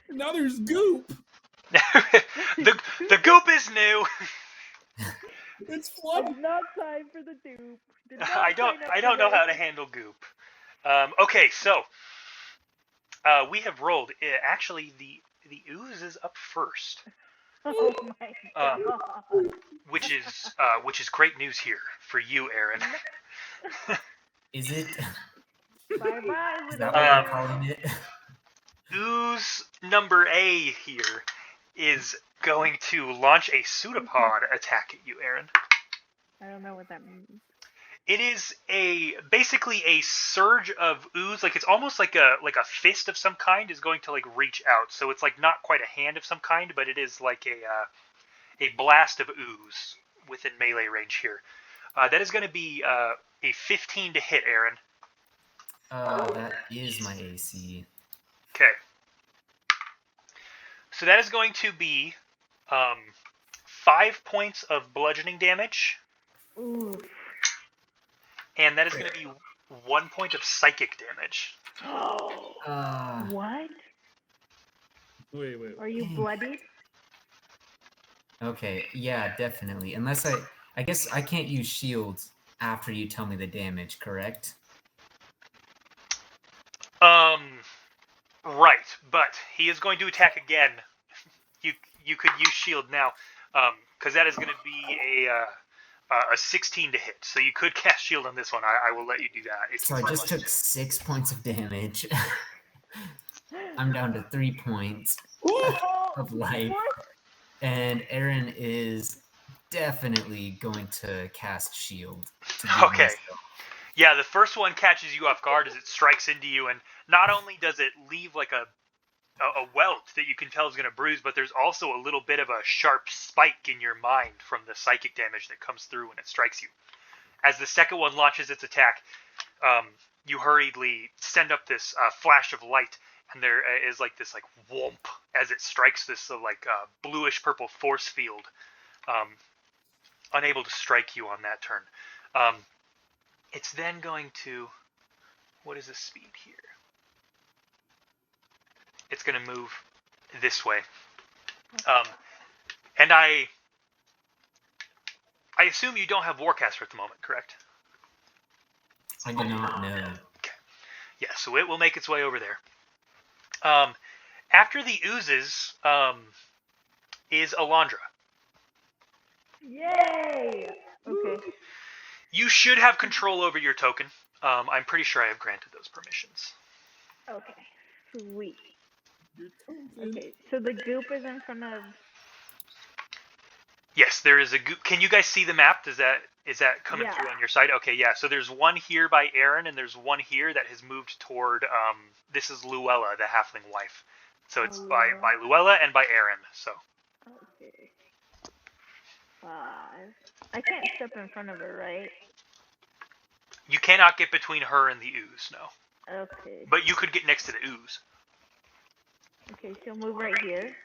Now there's goop. the goop is new. It's fluffy. It's not time for the dupe. I don't know how to handle goop. Okay, so we have rolled. Actually, the ooze is up first. Oh my god. Which is great news here for you, Aaron. Is it? Bye-bye. Is that what you're calling it? Ooze number A here is going to launch a pseudopod attack at you, Aaron. I don't know what that means. It is basically a surge of ooze, like it's almost like a fist of some kind is going to like reach out. So it's like not quite a hand of some kind, but it is like a blast of ooze within melee range here. That is going to be a 15 to hit, Aaron. That is my AC. Okay. So that is going to be 5 points of bludgeoning damage. Ooh. And that is going to be 1 point of psychic damage. What? Wait. Are you bloodied? Okay, yeah, definitely. Unless I guess I can't use shields after you tell me the damage, correct? Right, but he is going to attack again. You could use shield now, because that is going to be a 16 to hit. So you could cast shield on this one. I will let you do that. So I just took 6 points of damage. I'm down to 3 points of life. And Aaron is definitely going to cast shield. Okay. Yeah, the first one catches you off guard as it strikes into you, and not only does it leave like a welt that you can tell is going to bruise, but there's also a little bit of a sharp spike in your mind from the psychic damage that comes through when it strikes you. As the second one launches its attack, you hurriedly send up this flash of light, and there is like this like whoomp as it strikes this bluish purple force field, unable to strike you on that turn. It's then going to, what is the speed here? It's going to move this way. And I assume you don't have Warcaster at the moment, correct? I do not know. Okay. Yeah, so it will make its way over there. After the oozes is Alondra. Yay! Okay. You should have control over your token. I'm pretty sure I have granted those permissions. Okay. Sweet. Okay, so the goop is in front of... Yes, there is a goop. Can you guys see the map? Is that coming through on your side? Okay, yeah. So there's one here by Aaron, and there's one here that has moved toward. This is Luella, the halfling wife. So it's by Luella and by Aaron. So. Okay. 5. I can't step in front of her, right? You cannot get between her and the ooze, no. Okay. But you could get next to the ooze. Okay, she'll move right here.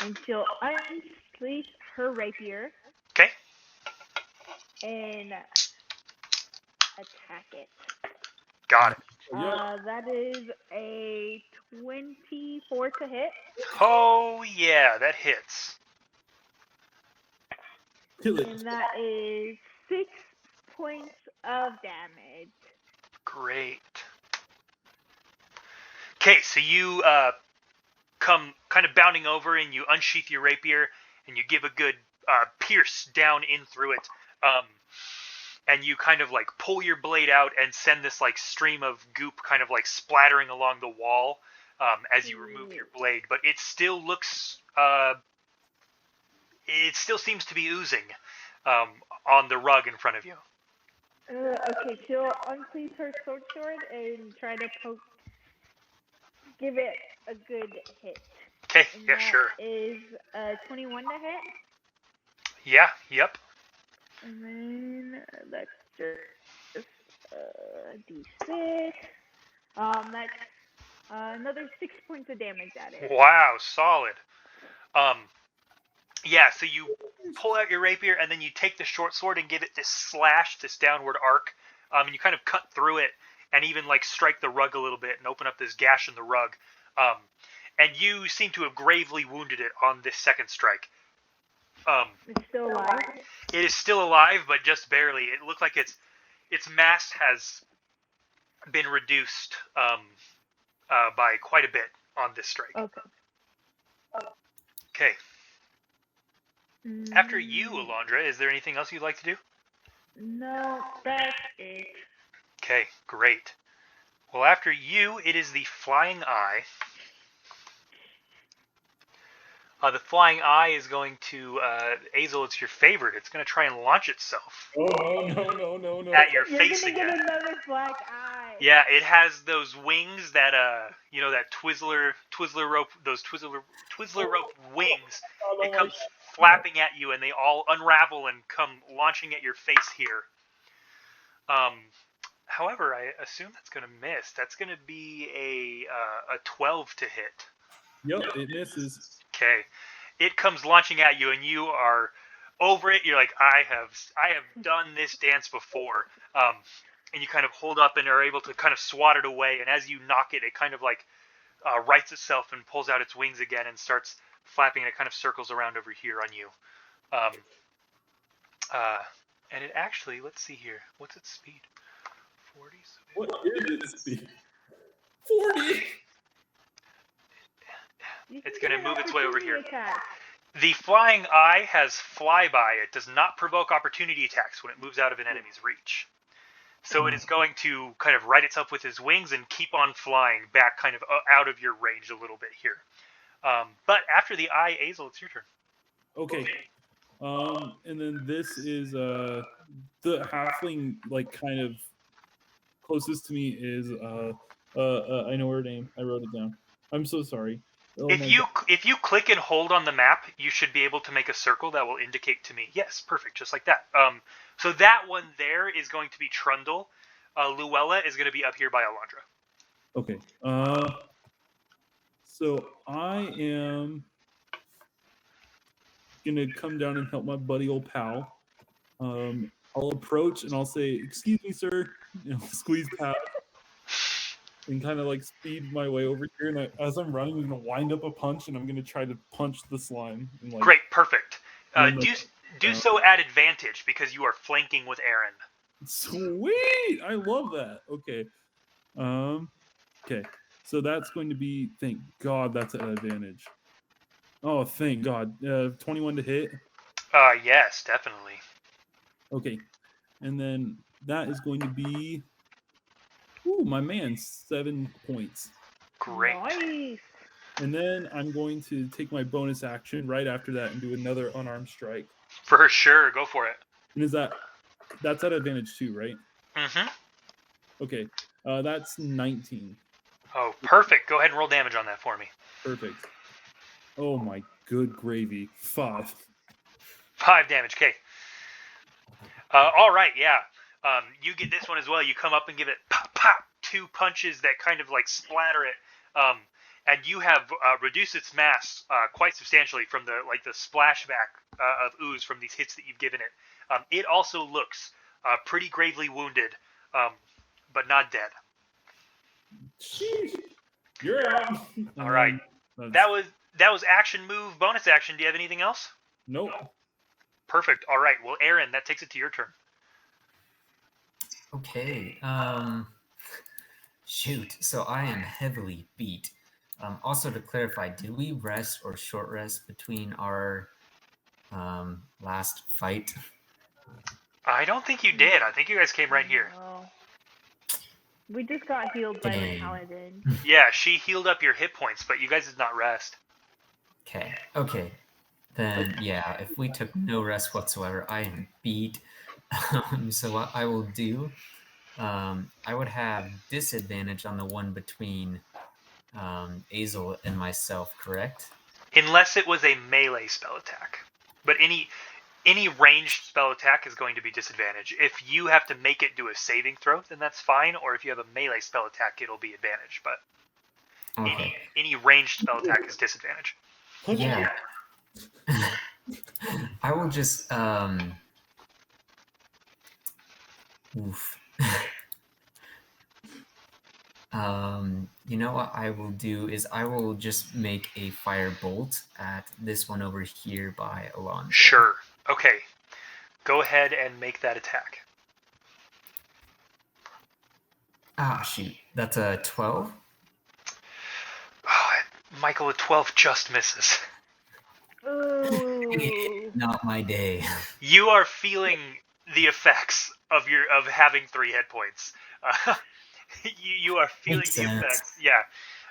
And she'll unleash her rapier. Okay. And attack it. Got it. That is a 24 to hit. Oh, yeah, that hits. And that is 6 points of damage. Great. Okay, so you come kind of bounding over and you unsheath your rapier and you give a good pierce down in through it. And you kind of like pull your blade out and send this like stream of goop kind of like splattering along the wall as you remove your blade. But it still looks, it still seems to be oozing on the rug in front of you. Okay, she'll uncleave her sword and try to give it a good hit. Okay, And yeah, sure. Is 21 to hit. Yeah, yep. And then that's just D6. That's another 6 points of damage at it. Wow, solid. Yeah, so you pull out your rapier and then you take the short sword and give it this slash, this downward arc, and you kind of cut through it and even like strike the rug a little bit and open up this gash in the rug. And you seem to have gravely wounded it on this second strike. It's still alive? It is still alive, but just barely. It looked like its mass has been reduced by quite a bit on this strike. Okay. Okay. After you, Alondra, is there anything else you'd like to do? No, that's it. Okay, great. Well, after you, it is the Flying Eye. The Flying Eye is going to, Azel, it's your favorite. It's going to try and launch itself. Oh, no. At your face You're again. gonna get another black eye. Yeah, it has those wings that, that Twizzler rope, those Twizzler rope wings. It comes flapping at you, and they all unravel and come launching at your face here. However, I assume that's going to miss. That's going to be a 12 to hit. Yep, it misses. Okay. It comes launching at you, and you are over it. You're like, I have done this dance before. And you kind of hold up and are able to kind of swat it away. And as you knock it, it kind of like rights itself and pulls out its wings again and starts flapping. And it kind of circles around over here on you. And it actually, let's see here. What's its speed? 40. What is its speed? 40. It's going to move its way over here. Attack. The flying eye has flyby. It does not provoke opportunity attacks when it moves out of an enemy's reach. So it is going to kind of right itself with its wings and keep on flying back kind of out of your range a little bit here. But after the eye, Azel, it's your turn. Okay. And then this is the halfling, like, kind of closest to me is I know her name. I wrote it down. I'm so sorry. Oh, if you click and hold on the map, you should be able to make a circle that will indicate to me. Yes, perfect, just like that. So that one there is going to be Trundle. Luella is going to be up here by Alondra. Okay. So I am gonna come down and help my buddy old pal. I'll approach and I'll say, "Excuse me, sir," and I'll squeeze past and kind of like speed my way over here. And as I'm running, I'm gonna wind up a punch and I'm gonna try to punch the slime. And, like, great, perfect. Do so at advantage because you are flanking with Aaron. Sweet, I love that. Okay. Okay. So that's going to be, thank God, that's an advantage. Oh, thank God. 21 to hit. Yes, definitely. Okay. And then that is going to be, ooh, my man, 7 points. Great. Nice. And then I'm going to take my bonus action right after that and do another unarmed strike. For sure, go for it. And that's at advantage too, right? Mm-hmm. Okay. That's 19. Oh, perfect. Go ahead and roll damage on that for me. Perfect. Oh my good gravy. 5. 5 damage. Okay. All right. Yeah. You get this one as well. You come up and give it pop, pop, 2 punches that kind of like splatter it. And you have reduced its mass quite substantially from the splashback of ooze from these hits that you've given it. It also looks pretty gravely wounded, but not dead. Sheesh. You're out. All right. That was action, move, bonus action. Do you have anything else? Nope. Perfect. All right. Well, Aaron, that takes it to your turn. Okay. Shoot. So I am heavily beat. Also, to clarify, did we rest or short rest between our last fight? I don't think you did. I think you guys came right here. No. We just got healed by the paladin. Yeah, she healed up your hit points, but you guys did not rest. Okay. Then, yeah, if we took no rest whatsoever, I am beat. So what I will do, I would have disadvantage on the one between Azel and myself, correct? Unless it was a melee spell attack. But any ranged spell attack is going to be disadvantage. If you have to make it do a saving throw, then that's fine. Or if you have a melee spell attack, it'll be advantage. But Okay. any ranged spell attack is disadvantage. Yeah. I will just oof. You know what I will do is I will just make a firebolt at this one over here by Alon. Sure. Okay. Go ahead and make that attack. Ah, shoot. That's a 12? Oh, Michael, a 12 just misses. Ooh. Not my day. You are feeling the effects of having 3 hit points. You are feeling Makes the sense. effects. Yeah,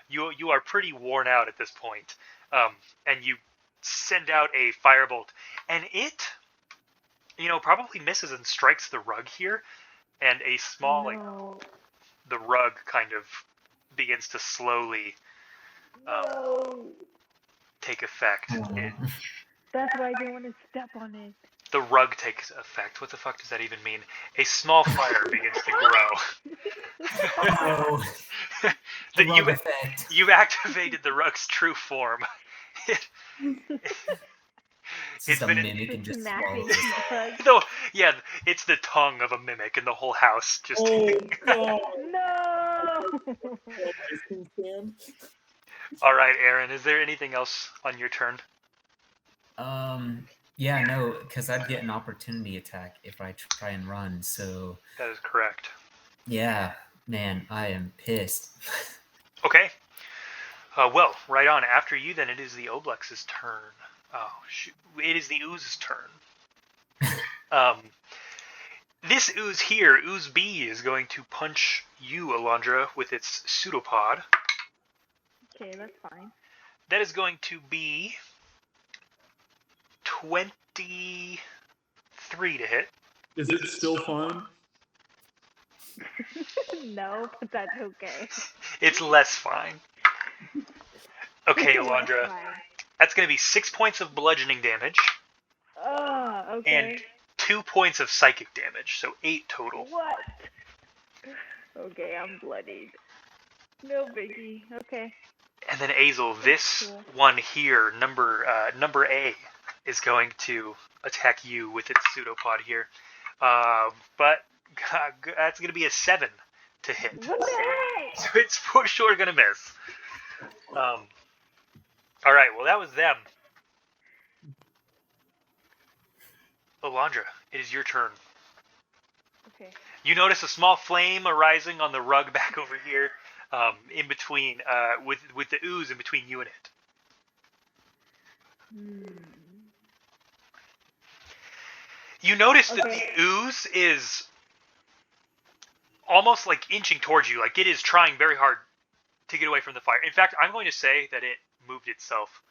you are pretty worn out at this point. And you send out a firebolt, and it, probably misses and strikes the rug here, and a small the rug kind of begins to slowly take effect. That's why I didn't want to step on it. the rug takes effect. What the fuck does that even mean? A small fire begins to grow. Oh, the rug effect. You've activated the rug's true form. It's a mimic and just swallows it. No, yeah, it's the tongue of a mimic, and the whole house just. Oh god! No. All right, Aaron. Is there anything else on your turn? Yeah, no, because I'd get an opportunity attack if I try and run. So. That is correct. Yeah, man, I am pissed. Okay. Well, right on. After you, then it is the Oblex's turn. Oh, shoot. It is the Ooze's turn. This Ooze here, Ooze B, is going to punch you, Alondra, with its Pseudopod. Okay, that's fine. That is going to be 23 to hit. Is it still fine? No, but that's okay. It's less fine. Okay, Alondra. That's going to be 6 points of bludgeoning damage. Okay. And 2 points of psychic damage, so 8 total. What? Okay, I'm bloodied. No biggie. Okay. And then Azel, this one here, number A, is going to attack you with its Pseudopod here. But that's going to be a 7 to hit. What the heck? So it's for sure going to miss. All right, well, that was them. Alondra, it is your turn. Okay. You notice a small flame arising on the rug back over here, in between, with the ooze in between you and it. You notice that the ooze is almost like inching towards you, like it is trying very hard to get away from the fire. In fact, I'm going to say that it moved itself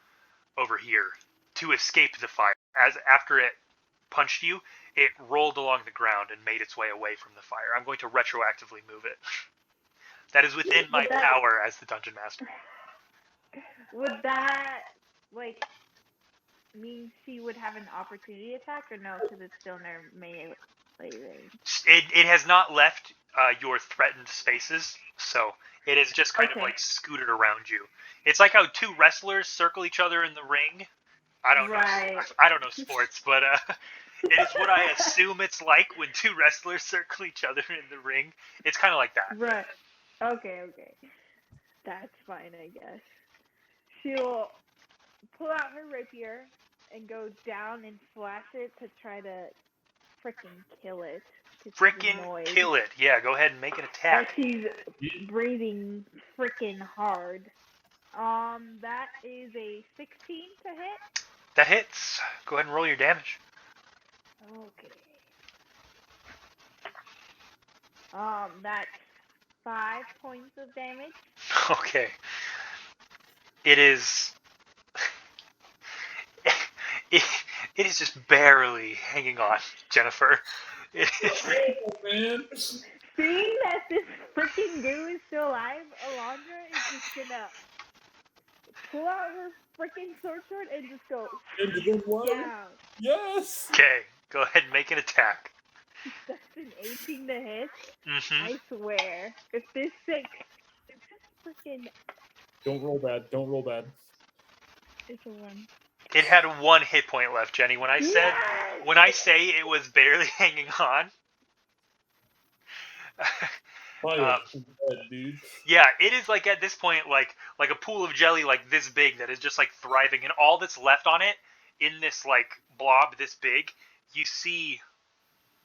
over here to escape the fire. After it punched you, it rolled along the ground and made its way away from the fire. I'm going to retroactively move it. That is within my power as the Dungeon Master. Would that, mean she would have an opportunity attack, or no, because it's still in her melee range? It has not left your threatened spaces, so it is just kind of scooted around you. It's like how two wrestlers circle each other in the ring. I don't know sports, but it is what I assume it's like when two wrestlers circle each other in the ring. It's kind of like that. Right. Okay. That's fine, I guess. She'll pull out her rapier and go down and flash it to try to frickin' kill it. Frickin' kill it. Yeah, go ahead and make an attack. But she's breathing frickin' hard. That is a 16 to hit. That hits. Go ahead and roll your damage. Okay. That's 5 points of damage. Okay. It is... It is just barely hanging on, Jennifer. It is... Oh, man. Seeing that this freaking goo is still alive, Alondra is just gonna pull out her freaking sword and just go down. Yes! Okay, go ahead and make an attack. That's an 18 to hit. Mm-hmm. I swear. If this thing... freaking... Don't roll bad. It's a 1. It had 1 hit point left, Jenny. When I say it was barely hanging on... dude. Yeah, it is like at this point like a pool of jelly like this big that is just like thriving, and all that's left on it in this like blob this big, you see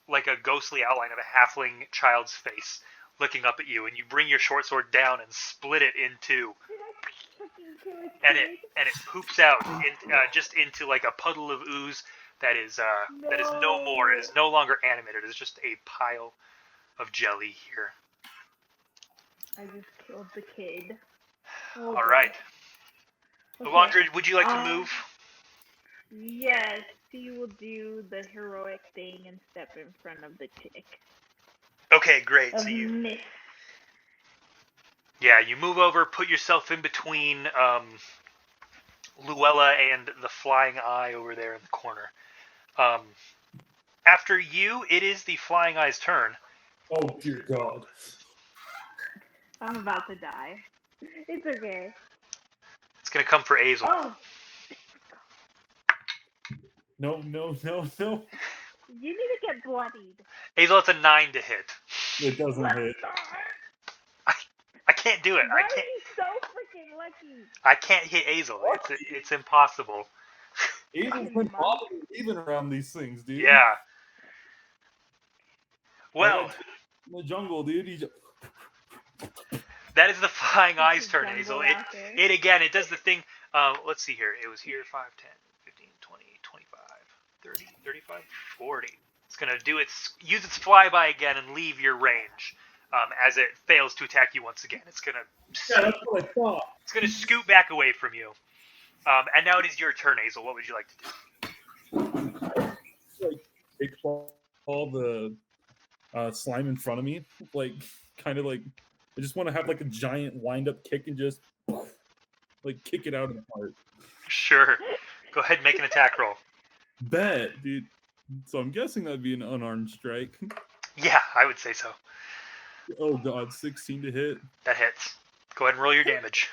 like a ghostly outline of a halfling child's face looking up at you, and you bring your short sword down and split it in two. And it poops out just into like a puddle of ooze that is no more. It is no longer animated. It's just a pile of jelly here. I just killed the kid. All right. Alondra, would you like to move? Yes, she will do the heroic thing and step in front of the chick. Okay, great. So you... Yeah, you move over, put yourself in between Luella and the flying eye over there in the corner. After you, it is the Flying Eye's turn. Oh, dear God. I'm about to die. It's okay. It's going to come for Azel. Oh! No. You need to get bloodied. Azel, it's a 9 to hit. It doesn't hit. I can't do it. Why I can't. are you so freaking lucky? I can't hit Azel. It's impossible. Azel's been even around these things, dude. Yeah. Well, in the jungle, dude. He just... That is the Flying Eye's turn, Jungle Azel. rocket. It does the thing. Let's see here. It was here 5, 10, 15, 20, 25, 30, 35, 40. It's going to use its flyby again and leave your range. As it fails to attack you once again. It's going to... Yeah, that's what I thought. It's going to scoot back away from you. And now it is your turn, Azel. What would you like to do? Like, take all the slime in front of me. Like, kind of like... I just want to have, like, a giant wind-up kick and just... like, kick it out of the park. Sure. Go ahead and make an attack roll. Bet, dude. So I'm guessing that'd be an unarmed strike. Yeah, I would say so. Oh, God. 16 to hit. That hits. Go ahead and roll your damage.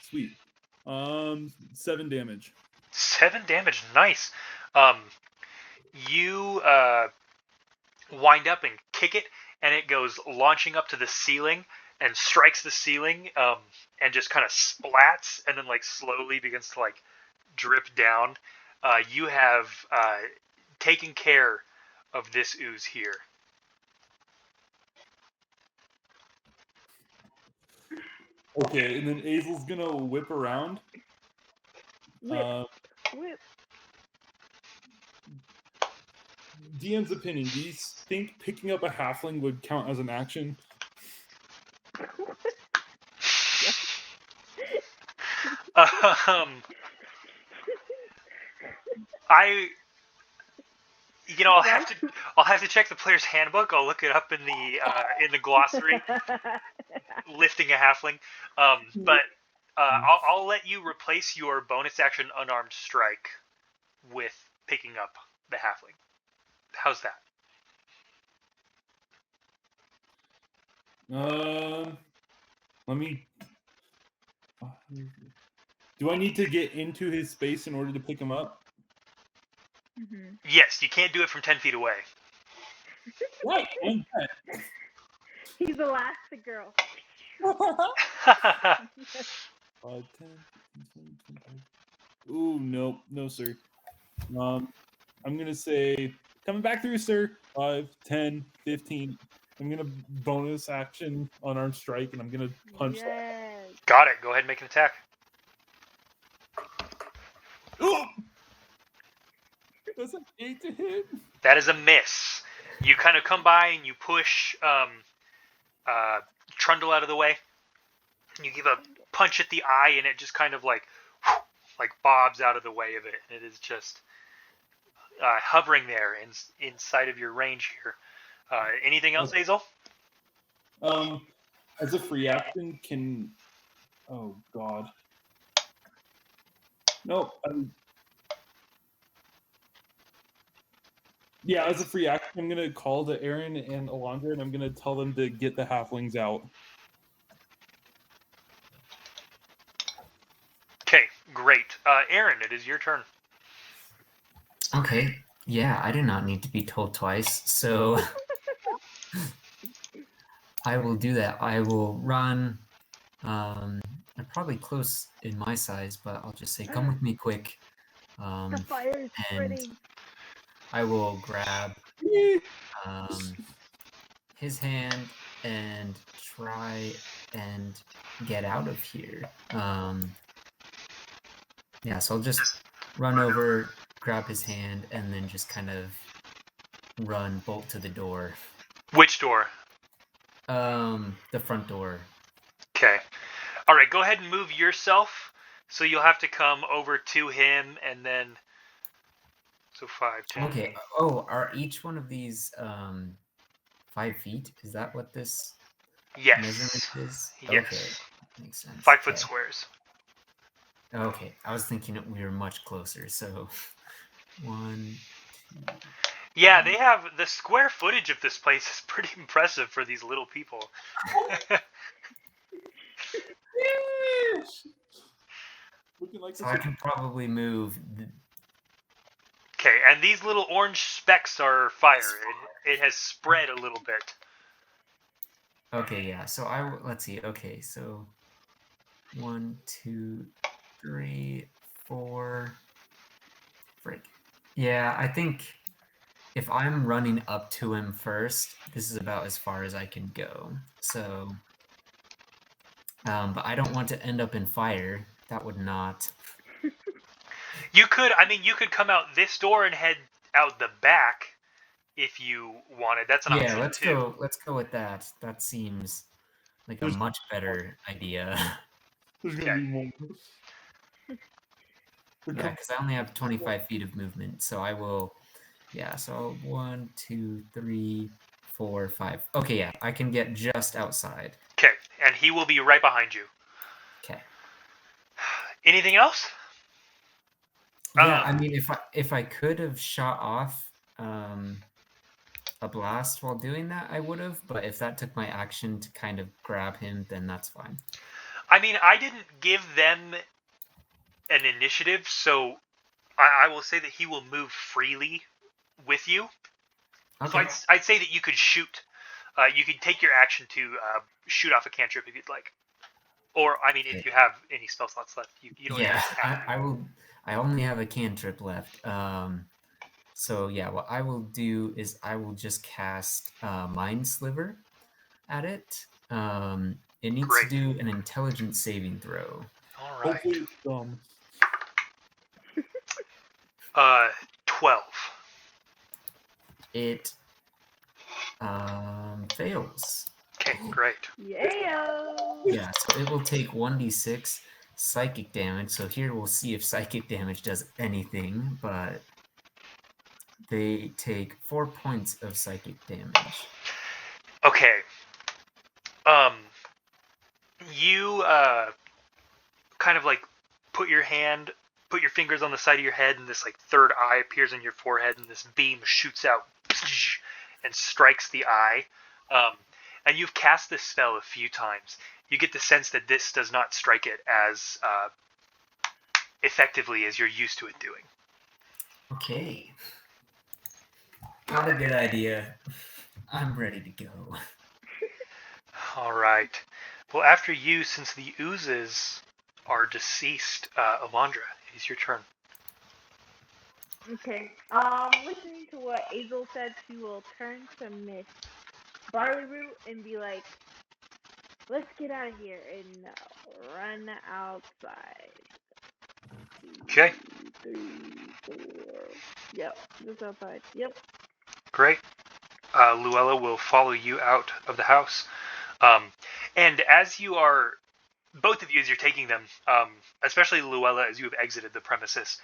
Sweet. 7 damage. 7 damage. Nice. You wind up and kick it, and it goes launching up to the ceiling and strikes the ceiling and just kind of splats and then like slowly begins to like drip down. You have taken care of this ooze here. Okay, and then Azel's gonna whip around. Whip. DM's opinion, do you think picking up a halfling would count as an action? I'll have to check the player's handbook. I'll look it up in the glossary. Lifting a halfling, but I'll let you replace your bonus action unarmed strike with picking up the halfling. How's that? Let me. Do I need to get into his space in order to pick him up? Mm-hmm. Yes, you can't do it from 10 feet away. What? He's Elastigirl. 5, 10, 15, 20, 25. Ooh, no, sir. I'm gonna say, coming back through, sir. 5, 10, 15. I'm gonna bonus action unarmed strike, and I'm gonna punch. Yes. Got it. Go ahead and make an attack. Ooh! That's an 8 to hit. That is a miss. You kind of come by and you push Trundle out of the way. You give a punch at the eye, and it just kind of like bobs out of the way of it. And it is just hovering there inside of your range here. Anything else, Azel? As a free action, can... Oh, God. No, yeah, as a free action, I'm going to call to Aaron and Alondra, and I'm going to tell them to get the halflings out. Okay, great. Aaron, it is your turn. Okay, yeah, I do not need to be told twice, so I will do that. I will run. I'm probably close in my size, but I'll just say, come with me quick. The fire is spreading. I will grab his hand and try and get out of here. Yeah, so I'll just run over, grab his hand, and then just kind of bolt to the door. Which door? The front door. Okay. All right, go ahead and move yourself. So you'll have to come over to him, and then... So 5, 10. Okay. Oh, are each one of these 5 feet? Is that what this measurement is? Yes. Okay. Makes sense. 5 foot squares. Okay. I was thinking we were much closer. So 1, 2. Yeah, they have the square footage of this place is pretty impressive for these little people. Yes! Looking like So I can probably move. Okay, and these little orange specks are fire. It has spread a little bit. Okay, yeah. So let's see. Okay, so 1, 2, 3, 4. Frick. Yeah, I think if I'm running up to him first, this is about as far as I can go. So, but I don't want to end up in fire. That would not. You could come out this door and head out the back if you wanted. That's an option let's too. go. Let's go with that. That seems like a much better idea. There's gonna be more. Yeah, because I only have 25 feet of movement, so I will. Yeah, so 1, 2, 3, 4, 5. Okay, yeah, I can get just outside. Okay, and he will be right behind you. Okay. Anything else? Yeah, I mean, if I could have shot off a blast while doing that, I would have. But if that took my action to kind of grab him, then that's fine. I mean, I didn't give them an initiative, so I will say that he will move freely with you. Okay. So I'd say that you could shoot. You could take your action to shoot off a cantrip if you'd like. Or, I mean, if you have any spell slots left, you don't Yeah, have I will. I only have a cantrip left. So yeah, what I will do is I will just cast Mind Sliver at it. It needs to do an intelligence saving throw. All right. Hopefully it's dumb. 12. It fails. Okay, great. Yeah, so it will take 1d6 psychic damage. So here we'll see if psychic damage does anything, but they take 4 points of psychic damage. Okay. You kind of like put your fingers on the side of your head, and this like third eye appears in your forehead, and this beam shoots out and strikes the eye. And you've cast this spell a few times. You get the sense that this does not strike it as effectively as you're used to it doing. Okay. Not a good idea. I'm ready to go. All right. Well, after you, since the oozes are deceased, Alondra, it is your turn. Okay. Listening to what Azel said, she will turn to Miss Barleyroot and be like, "Let's get out of here," and run outside. Okay. 3, 4. Yep, just outside. Yep. Great. Luella will follow you out of the house. And as you are, both of you, as you're taking them, especially Luella, as you have exited the premises,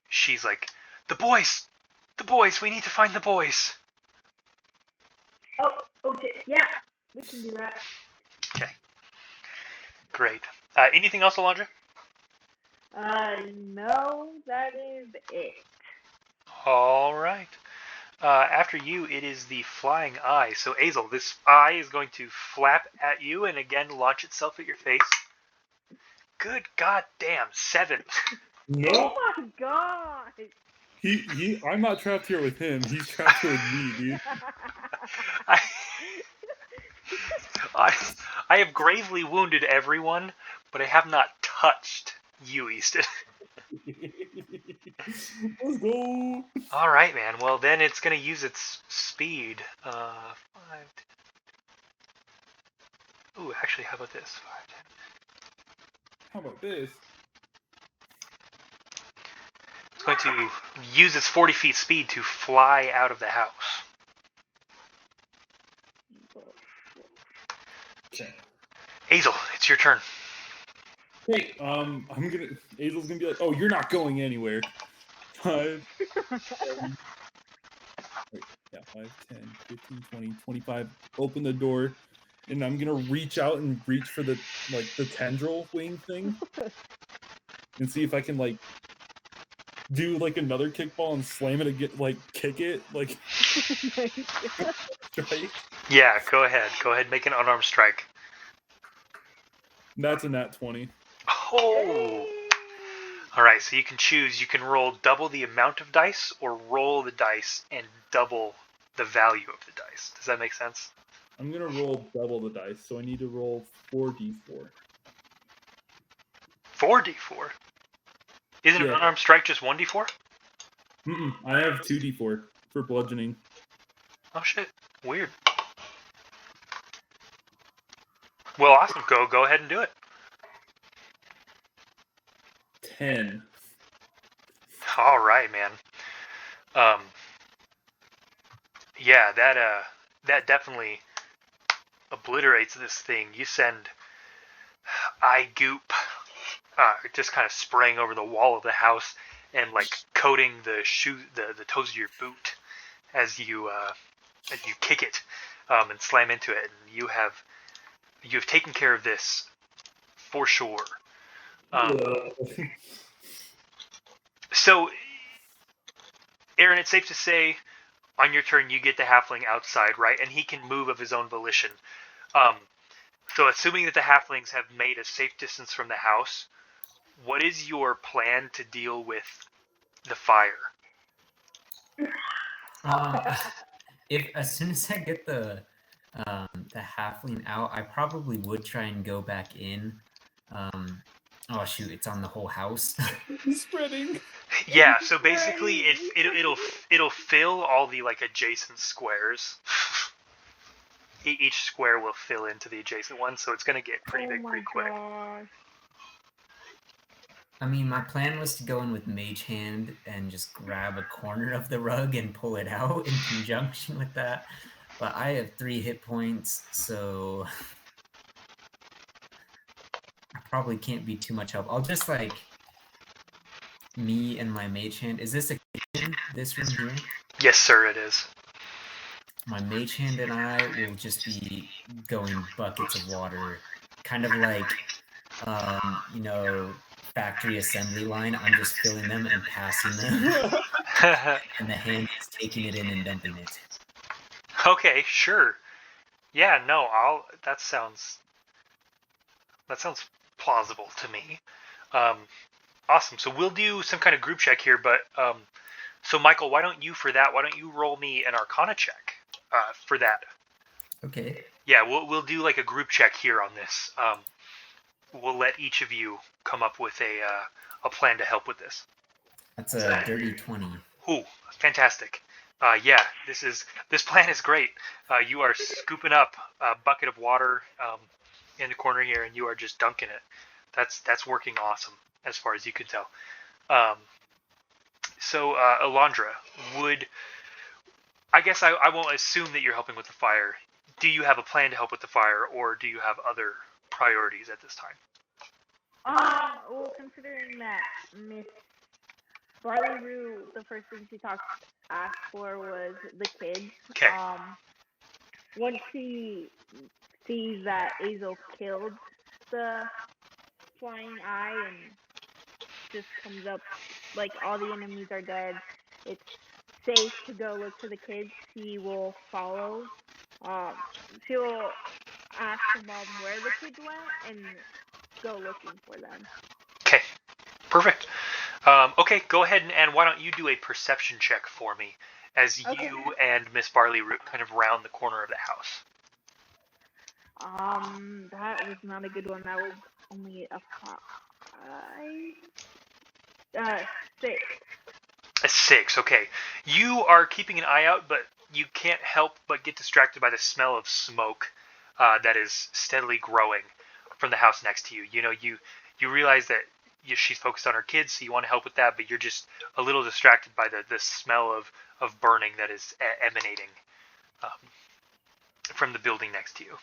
she's like, the boys, we need to find the boys. Oh, okay, yeah, we can do that. Okay. Great. Anything else, Alondra? No, that is it. All right. After you, it is the flying eye. So, Azel, this eye is going to flap at you and again launch itself at your face. Good goddamn, 7. No. Oh my god. I'm not trapped here with him. He's trapped here with me, dude. I have gravely wounded everyone, but I have not touched you, Easton. Let's go. All right, man. Well, then it's going to use its speed. 5. Ooh, actually, how about this? 5, 10. How about this? It's going to use its 40 feet speed to fly out of the house. Okay. Azel, it's your turn. Hey, Azel's gonna be like, "Oh, you're not going anywhere." 5, 7, 5, 10, 15, 20, 25. Open the door, and I'm gonna reach out and reach for the tendril wing thing, and see if I can do like another kickball and slam it again, like kick it, like strike. Yeah, go ahead. Go ahead and make an unarmed strike. That's a nat 20. Oh! Alright, so you can choose. You can roll double the amount of dice or roll the dice and double the value of the dice. Does that make sense? I'm going to roll double the dice, so I need to roll 4d4. 4d4? Isn't an unarmed strike just 1d4? I have 2d4 for bludgeoning. Oh shit. Weird. Well, awesome. Go ahead and do it. 10. All right, man. Yeah, that definitely obliterates this thing. You send eye goop just kind of spraying over the wall of the house and like coating the toes of your boot as you kick it and slam into it. And you have taken care of this for sure. So, Aaron, it's safe to say, on your turn, you get the halfling outside, right? And he can move of his own volition. So, assuming that the halflings have made a safe distance from the house, what is your plan to deal with the fire? If as soon as I get the halfling out, I probably would try and go back in. Oh shoot! It's on the whole house. Spreading. Yeah, so basically it'll fill all the like adjacent squares. Each square will fill into the adjacent one, so it's gonna get pretty big pretty quick. Gosh. I mean, my plan was to go in with Mage Hand and just grab a corner of the rug and pull it out in conjunction with that. But I have 3 hit points, so I probably can't be too much help. I'll just like me and my Mage Hand. Is this a kitchen? This room here? Yes, sir, it is. My Mage Hand and I will just be going buckets of water, kind of like, factory assembly line. I'm just filling them and passing them, and the hand is taking it in and dumping it. Okay, sure. Yeah, no, that sounds plausible to me. Awesome. So we'll do some kind of group check here, but so Michael, why don't you roll me an Arcana check for that? Okay. Yeah, we'll do like a group check here on this. We'll let each of you come up with a plan to help with this. That's a dirty 20. Ooh, fantastic. Yeah, this plan is great. You are scooping up a bucket of water in the corner here, and you are just dunking it. That's working awesome, as far as you can tell. So, Alondra, I guess I won't assume that you're helping with the fire. Do you have a plan to help with the fire, or do you have other priorities at this time? Well, considering that Miss Barleyroot, the first thing she asked for was the kids. Okay. Once she sees that Azel killed the flying eye and just comes up like all the enemies are dead, it's safe to go look for the kids. She will follow. She will ask her mom where the kids went and go looking for them. Okay, perfect. Okay, go ahead and why don't you do a perception check for me as you and Miss Barleyroot kind of round the corner of the house. That was not a good one. That was only a 6. A 6, okay. You are keeping an eye out, but you can't help but get distracted by the smell of smoke that is steadily growing from the house next to you. You know, you realize that she's focused on her kids, so you want to help with that, but you're just a little distracted by the smell of burning that is emanating from the building next to you.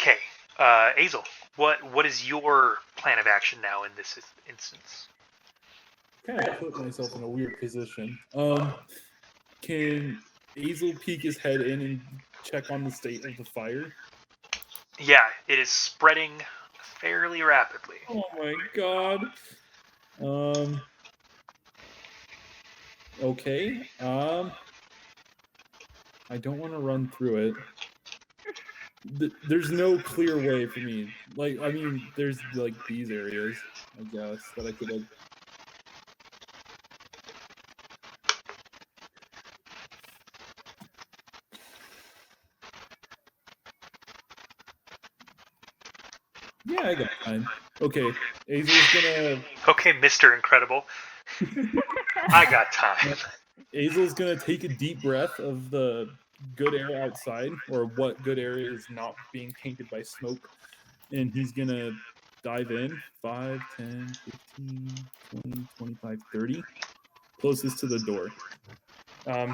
Okay, Azel, what is your plan of action now in this instance? Kind of put myself in a weird position. Can Azel peek his head in and check on the state of the fire? Yeah, it is spreading fairly rapidly. Oh my god. Okay. I don't want to run through it. There's no clear way for me. Like, I mean, there's like these areas, I guess, that I could like. Yeah, I got time. Okay, Azel's gonna. Okay, Mr. Incredible. I got time. Azel's gonna take a deep breath of the good air outside, or what good air is not being tainted by smoke, and he's gonna dive in 5, 10, 15, 20, 25, 30, closest to the door.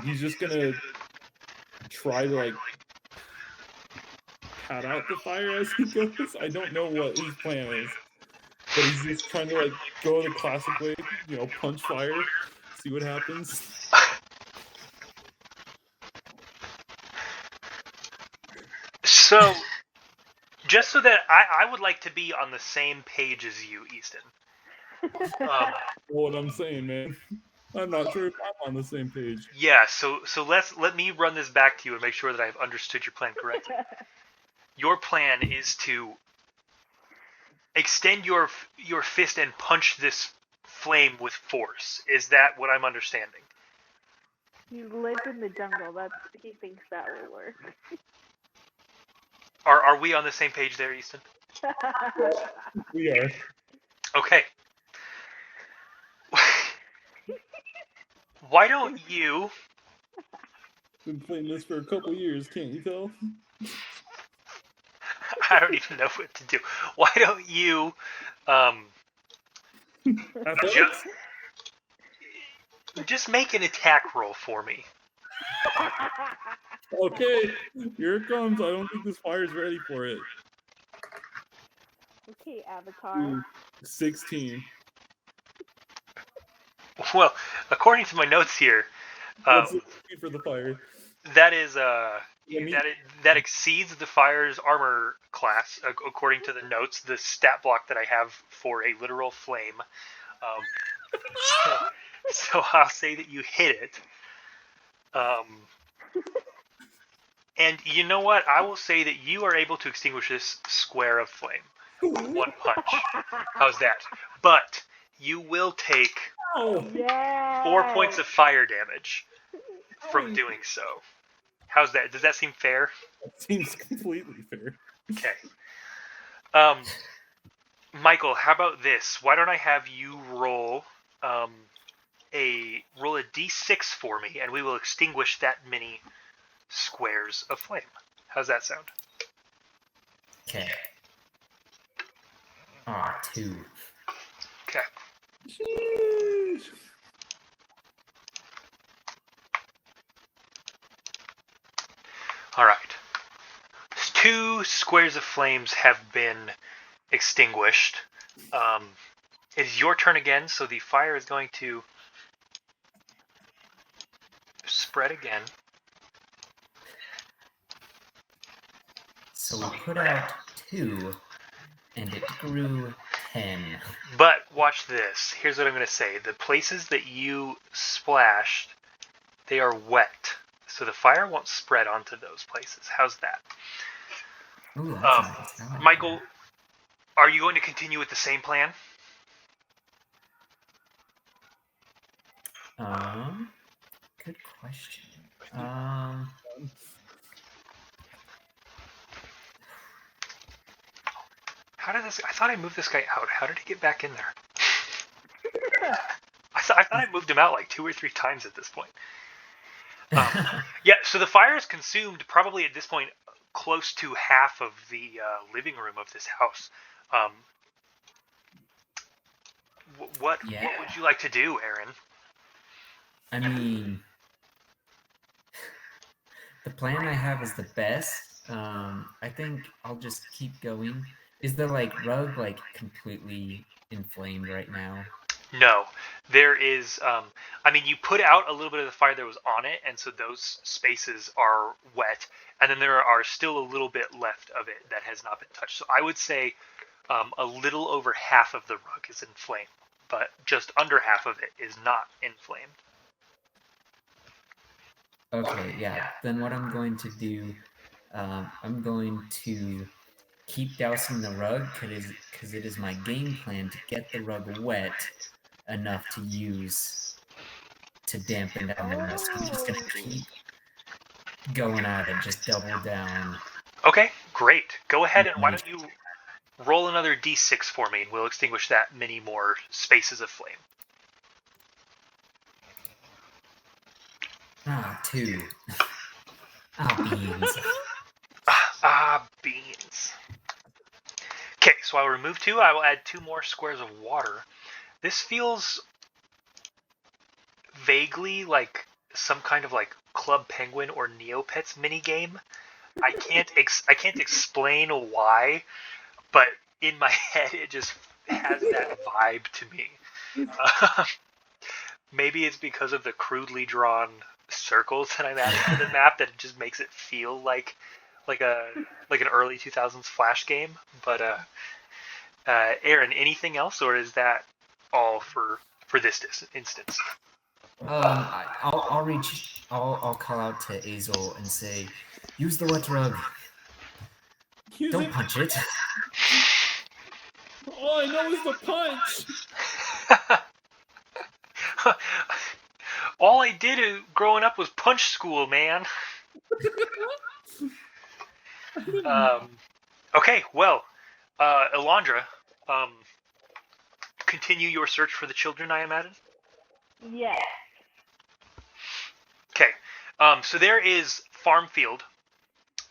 He's just gonna try to like pat out the fire as he goes. I don't know what his plan is, but he's just trying to like go the classic way, punch fire, see what happens. So, just so that I would like to be on the same page as you, Easton. What I'm saying, man. I'm not sure if I'm on the same page. Yeah, so let me run this back to you and make sure that I've understood your plan correctly. Your plan is to extend your fist and punch this flame with force. Is that what I'm understanding? He lives in the jungle. He thinks that will work. Are we on the same page there, Easton? We are. Okay. Why don't you... Been playing this for a couple years, can't you tell? I don't even know what to do. Why don't you... just make an attack roll for me. Okay, here it comes. I don't think this fire's ready for it. Okay, Avatar. 16. Well, according to my notes here, What's the speed for the fire? That is that exceeds the fire's armor class, according to the notes. The stat block that I have for a literal flame. So I'll say that you hit it. And you know what? I will say that you are able to extinguish this square of flame. One punch. How's that? But you will take 4 points of fire damage from doing so. How's that? Does that seem fair? That seems completely fair. Okay. Michael, how about this? Why don't I have you roll a d6 for me, and we will extinguish that many squares of flame. How's that sound? Okay. 2. Okay. Jeez. All right. 2 squares of flames have been extinguished. It is your turn again, so the fire is going to spread again. So we put out 2, and it grew 10. But watch this. Here's what I'm going to say. The places that you splashed, they are wet. So the fire won't spread onto those places. How's that? Ooh, that's nice. Michael, are you going to continue with the same plan? Good question. How did this... I thought I moved this guy out. How did he get back in there? I thought I moved him out like 2 or 3 times at this point. Yeah, so the fire is consumed probably at this point close to half of the living room of this house. What would you like to do, Aaron? I mean, the plan I have is the best. I think I'll just keep going. Is the rug completely inflamed right now? No, there is. I mean, you put out a little bit of the fire that was on it, and so those spaces are wet, and then there are still a little bit left of it that has not been touched. So I would say A little over half of the rug is in flame, but just under half of it is not in flame. Okay, yeah. Then what I'm going to do, I'm going to keep dousing the rug because it is my game plan to get the rug wet enough to use to dampen down the mist. So I'm just going to keep going at it, just double down. Okay, great. Go ahead and why don't you roll another d6 for me, and we'll extinguish that many more spaces of flame. 2. Beans. Beans. Okay, so I'll remove 2. I will add 2 more squares of water. This feels vaguely like some kind of like Club Penguin or Neopets minigame. I can't explain why, but in my head it just has that vibe to me. Maybe it's because of the crudely drawn circles that I'm adding to the map that it just makes it feel like an early 2000s Flash game. But Aaron, anything else, or is that all for this instance? I'll call out to Azel and say, use the wet rug. Don't punch it. All I know is the punch. All I did growing up was punch school, man. Okay, well, Alondra, continue your search for the children, I imagine? Yes. Okay, so there is farm field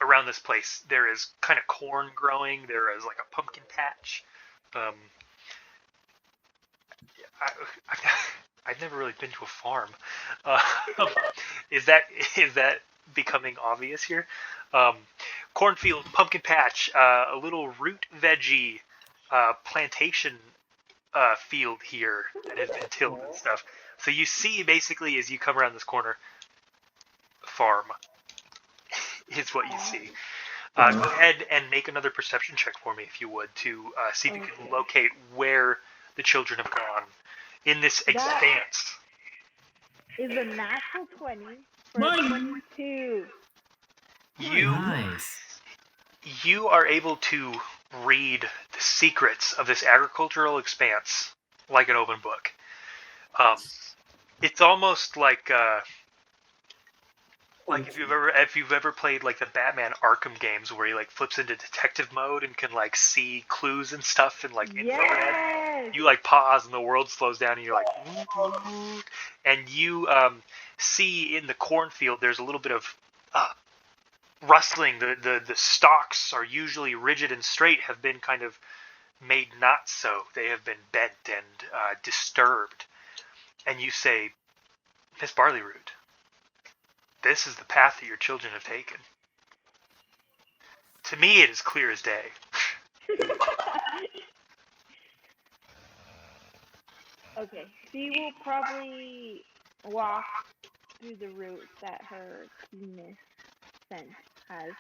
around this place. There is kind of corn growing. There is like a pumpkin patch. I've never really been to a farm. Is that becoming obvious here? Cornfield, pumpkin patch, a little root veggie plantation field here that has been tilled and stuff. So you see, basically, as you come around this corner, farm is what you see. Go ahead and make another perception check for me, if you would, to see if you can locate where the children have gone in this expanse. Is a natural 20 for 22. Nice. You are able to read the secrets of this agricultural expanse like an open book. It's almost like if you've ever played like the Batman Arkham games where he like flips into detective mode and can like see clues and stuff and like infrared. You like pause and the world slows down and you're like, and you see in the cornfield there's a little bit of rustling. The stalks are usually rigid and straight, have been kind of made not so. They have been bent and disturbed. And you say, Miss Barleyroot, this is the path that your children have taken. To me, it is clear as day. Okay, she will probably walk through the route that her keenness sense has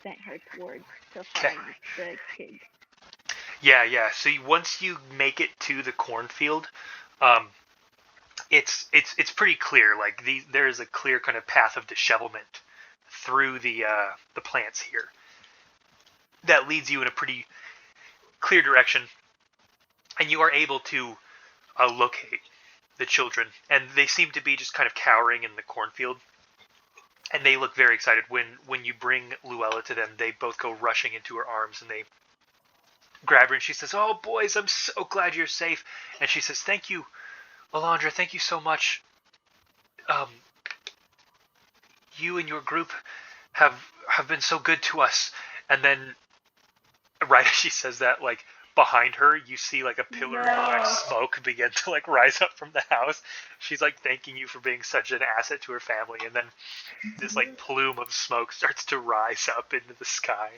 sent her towards to find the kid. Yeah. So once you make it to the cornfield, it's pretty clear. Like there is a clear kind of path of dishevelment through the plants here that leads you in a pretty clear direction, and you are able to locate the children, and they seem to be just kind of cowering in the cornfield, and they look very excited. When you bring Luella to them, they both go rushing into her arms, and they grab her, and she says, "Oh, boys, I'm so glad you're safe." And she says, "Thank you, Alondra, thank you so much. You and your group have been so good to us." And then, right as she says that, like, behind her, you see, like, a pillar of black smoke begin to, like, rise up from the house. She's, like, thanking you for being such an asset to her family. And then this, like, plume of smoke starts to rise up into the sky.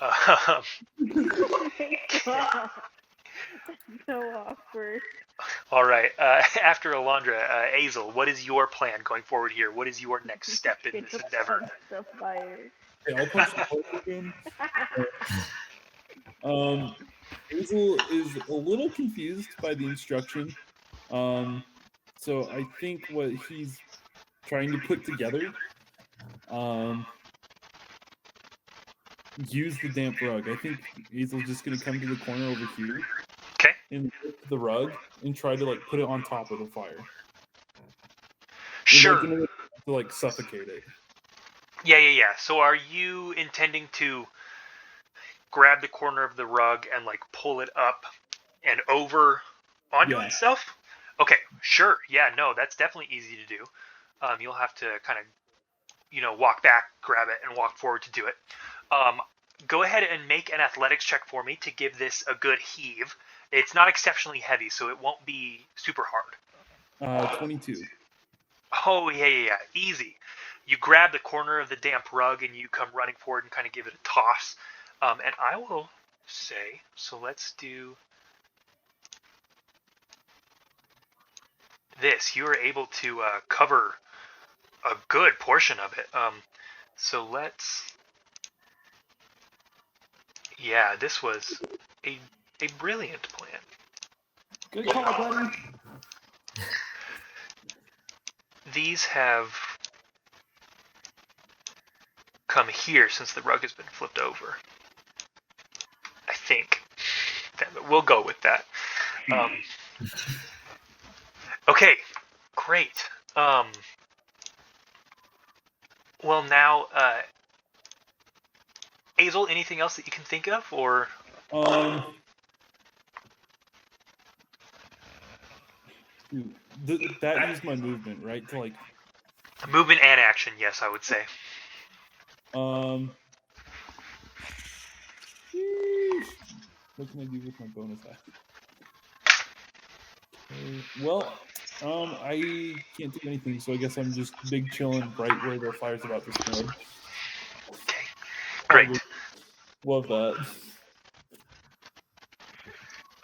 Oh my God. So awkward. All right. After Alondra, Azel, what is your plan going forward here? What is your next step in this endeavor? The fire. Hey, I'll punch the hole again. Hazel is a little confused by the instruction. So I think what he's trying to put together, use the damp rug. I think Hazel's just going to come to the corner over here. Okay. And lift the rug and try to put it on top of the fire. Sure. And, to suffocate it. Yeah. So are you intending to grab the corner of the rug and pull it up and over onto itself? Okay, sure. Yeah, no, that's definitely easy to do. You'll have to kind of, walk back, grab it, and walk forward to do it. Go ahead and make an athletics check for me to give this a good heave. It's not exceptionally heavy, so it won't be super hard. 22. Oh, yeah. Easy. You grab the corner of the damp rug and you come running forward and kind of give it a toss. And I will say, so let's do this. You are able to cover a good portion of it. So let's... Yeah, this was a brilliant plan. Good call, buddy. These have come here since the rug has been flipped over. I think. We'll go with that. Okay, great. Well, now, Hazel, anything else that you can think of, or? That used my movement, right? To Movement and action, yes, I would say. What can I do with my bonus action? Well, I can't do anything, so I guess I'm just big chilling right where the fire's about to spread. Okay, great. Love that.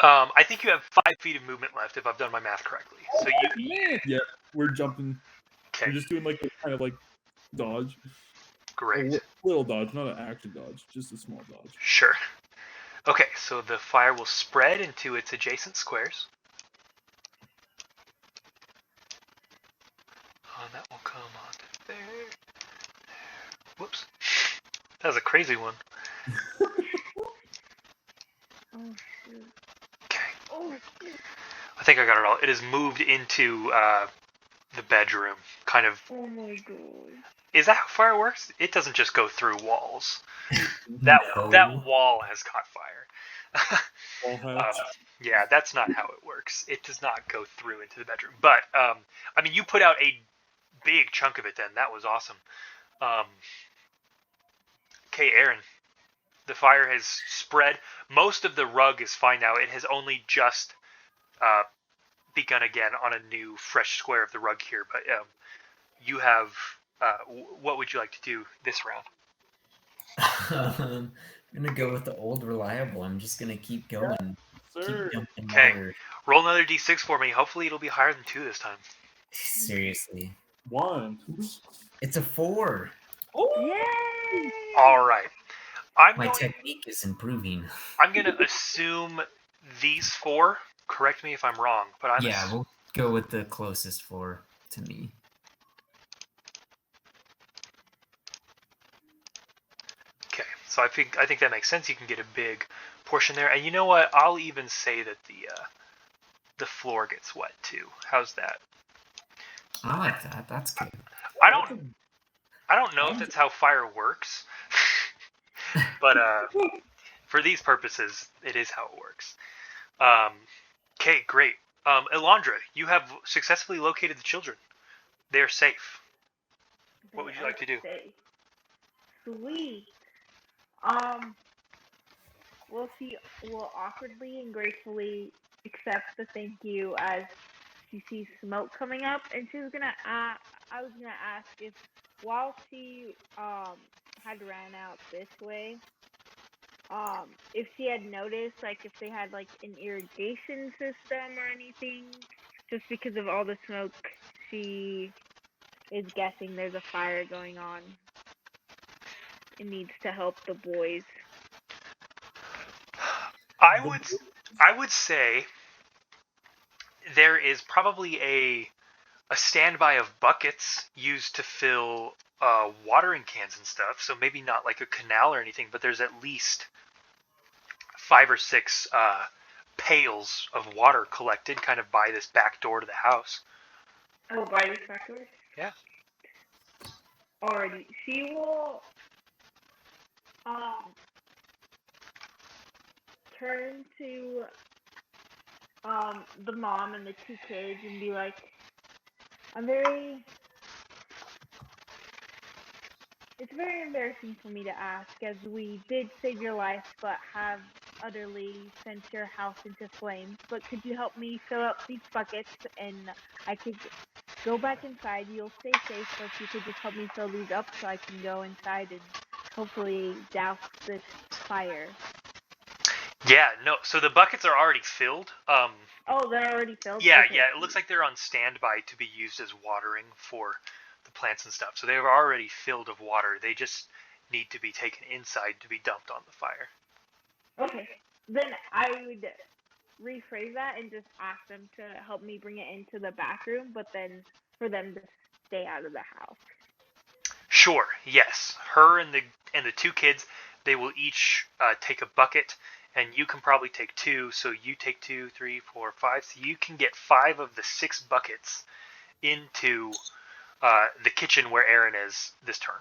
I think you have 5 feet of movement left, if I've done my math correctly. So Yeah, we're jumping. Okay. We're just doing a kind of dodge. Great. A little dodge, not an action dodge, just a small dodge. Sure. Okay, so the fire will spread into its adjacent squares. That will come on there. Whoops. That was a crazy one. Oh, shoot. Okay. Oh, shoot. I think I got it all. It is moved into the bedroom, kind of. Oh my god. Is that how fire works? It doesn't just go through walls. That wall has caught fire. Yeah, that's not how it works. It does not go through into the bedroom. But, you put out a big chunk of it then. That was awesome. Okay, Aaron. The fire has spread. Most of the rug is fine now. It has only just begun again on a new, fresh square of the rug here. But you have... what would you like to do this round? I'm going to go with the old reliable. I'm just going to keep going. Sir. Okay. Roll another d6 for me. Hopefully it'll be higher than 2 this time. Seriously. 1. It's a 4. Oh! Yay! All right. My technique is improving. I'm going to assume these 4. Correct me if I'm wrong, but we'll go with the closest 4 to me. Okay, so I think that makes sense. You can get a big portion there, and you know what? I'll even say that the floor gets wet too. How's that? I like that. That's good. I don't know if that's how fire works, but for these purposes, it is how it works. Okay, great. Elandra, you have successfully located the children. They are safe. What would you like to do? Sweet. She will awkwardly and gracefully accept the thank you as she sees smoke coming up, and I was gonna ask if while she had ran out this way, if she had noticed if they had an irrigation system or anything, just because of all the smoke, she is guessing there's a fire going on. It needs to help the boys. I would say there is probably a standby of buckets used to fill watering cans and stuff. So maybe not like a canal or anything, but there's at least 5 or 6 pails of water collected kind of by this back door to the house. Oh, by this back door? Yeah. Alrighty. She will turn to the mom and the 2 kids and be like, it's very embarrassing for me to ask, as we did save your life, but have utterly sent your house into flames. But could you help me fill up these buckets, and I could go back inside. You'll stay safe, but if you could just help me fill these up so I can go inside and hopefully douse this fire. Yeah, no, so the buckets are already filled. Oh, they're already filled? Yeah, okay. yeah, it looks like they're on standby to be used as watering for the plants and stuff. So they're already filled of water. They just need to be taken inside to be dumped on the fire. Okay, then I would rephrase that and just ask them to help me bring it into the bathroom, but then for them to stay out of the house. Sure, yes. Her and the 2 kids, they will each take a bucket, and you can probably take 2, so you take 2, 3, 4, 5, so you can get 5 of the 6 buckets into the kitchen where Aaron is this turn.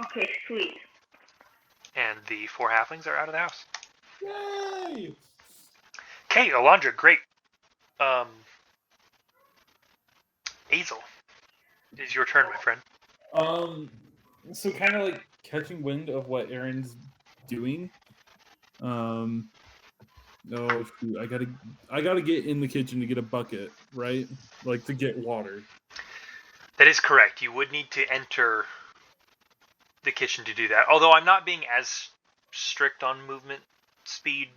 Okay, sweet. And the 4 halflings are out of the house. Yay! Okay, Alondra, great. Azel, it is your turn, my friend. So kind of like catching wind of what Aaron's doing. Oh shoot, I gotta get in the kitchen to get a bucket, right? Like to get water. That is correct. You would need to enter the kitchen to do that. Although I'm not being as strict on movement speed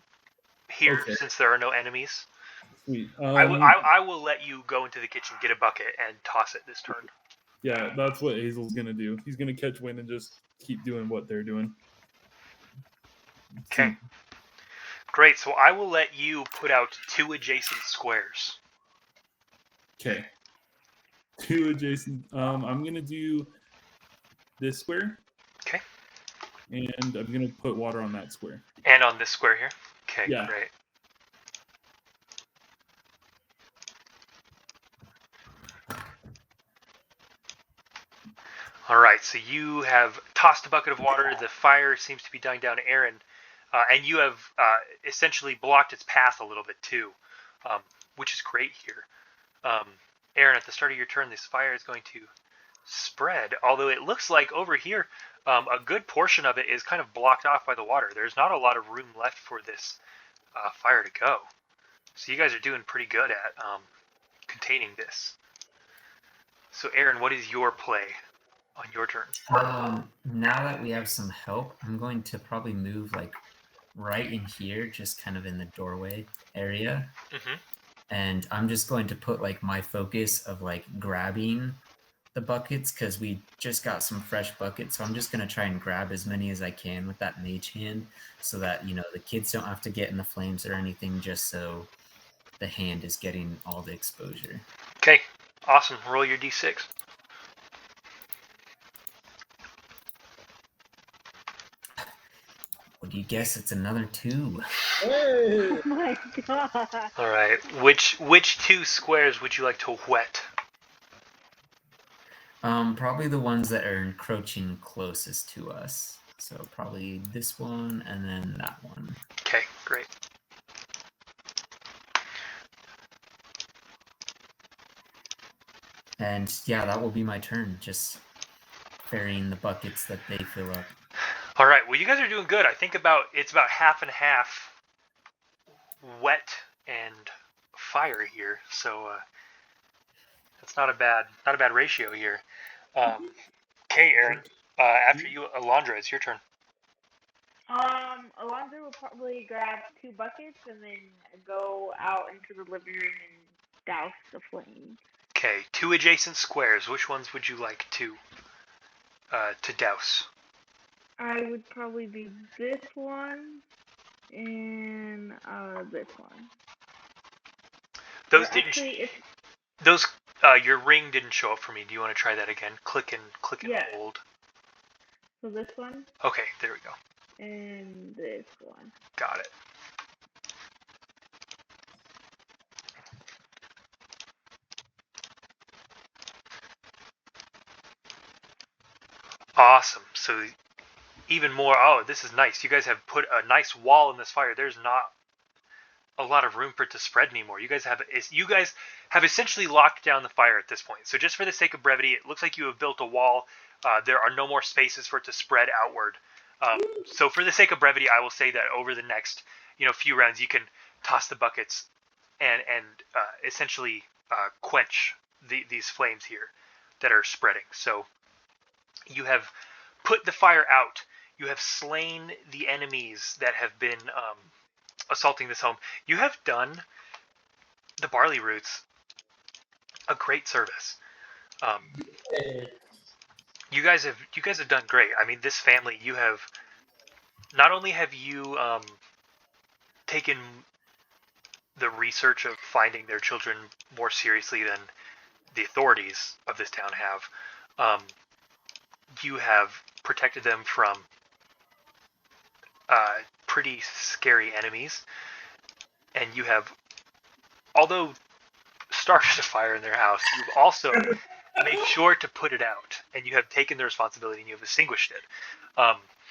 here, since there are no enemies. Sweet. I will let you go into the kitchen, get a bucket, and toss it this turn. Yeah, that's what Azel's gonna do. He's gonna catch wind and just keep doing what they're doing. Okay. Great. So I will let you put out 2 adjacent squares. Okay. 2 adjacent. I'm gonna do this square. Okay. And I'm gonna put water on that square. And on this square here. Okay. Yeah. Great. All right, so you have tossed a bucket of water. The fire seems to be dying down, Aaron, and you have essentially blocked its path a little bit too, which is great here. Aaron, at the start of your turn, this fire is going to spread, although it looks like over here a good portion of it is kind of blocked off by the water. There's not a lot of room left for this fire to go. So you guys are doing pretty good at containing this. So Aaron, what is your play on your turn? Now that we have some help, I'm going to probably move like right in here, just kind of in the doorway area. Mm-hmm. And I'm just going to put like my focus of like grabbing the buckets, because we just got some fresh buckets. So I'm just going to try and grab as many as I can with that mage hand, so that, you know, the kids don't have to get in the flames or anything, just so the hand is getting all the exposure. Okay, awesome. Roll your d6. What do you guess? It's another 2. Hey! Oh my god. All right. Which 2 squares would you like to wet? Probably the ones that are encroaching closest to us. So probably this one and then that one. Okay, great. And yeah, that will be my turn. Just ferrying the buckets that they fill up. All right. Well, you guys are doing good. I think it's about half and half wet and fire here. So that's not a bad ratio here. Okay, Aaron. After you, Alondra, it's your turn. Alondra will probably grab 2 buckets and then go out into the living room and douse the flame. Okay, 2 adjacent squares. Which ones would you like to douse? I would probably do this one And this one. Those didn't. Those your ring didn't show up for me. Do you want to try that again? Click and hold. So this one. Okay, there we go. And this one. Got it. Awesome. So even more. Oh, this is nice. You guys have put a nice wall in this fire. There's not a lot of room for it to spread anymore. You guys have essentially locked down the fire at this point. So just for the sake of brevity, it looks like you have built a wall. There are no more spaces for it to spread outward. So for the sake of brevity, I will say that over the next few rounds, you can toss the buckets and essentially quench these flames here that are spreading. So you have put the fire out. You have slain the enemies that have been assaulting this home. You have done the Barleyroots a great service. You guys have done great. I mean, this family, you have not only have you taken the research of finding their children more seriously than the authorities of this town have, you have protected them from pretty scary enemies, and you have, although started a fire in their house, you've also made sure to put it out, and you have taken the responsibility and you have extinguished it.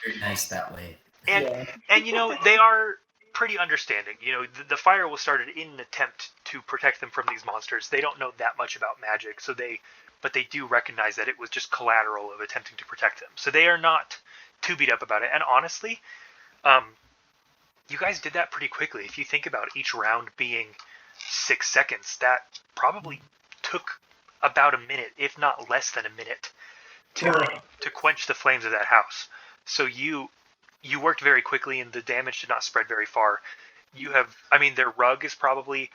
Very nice that way. And they are pretty understanding. The fire was started in an attempt to protect them from these monsters. They don't know that much about magic, but they do recognize that it was just collateral of attempting to protect them. So they are not too beat up about it. And honestly, you guys did that pretty quickly. If you think about each round being 6 seconds, that probably took about a minute, if not less than a minute, to quench the flames of that house. So you worked very quickly, and the damage did not spread very far. Their rug is probably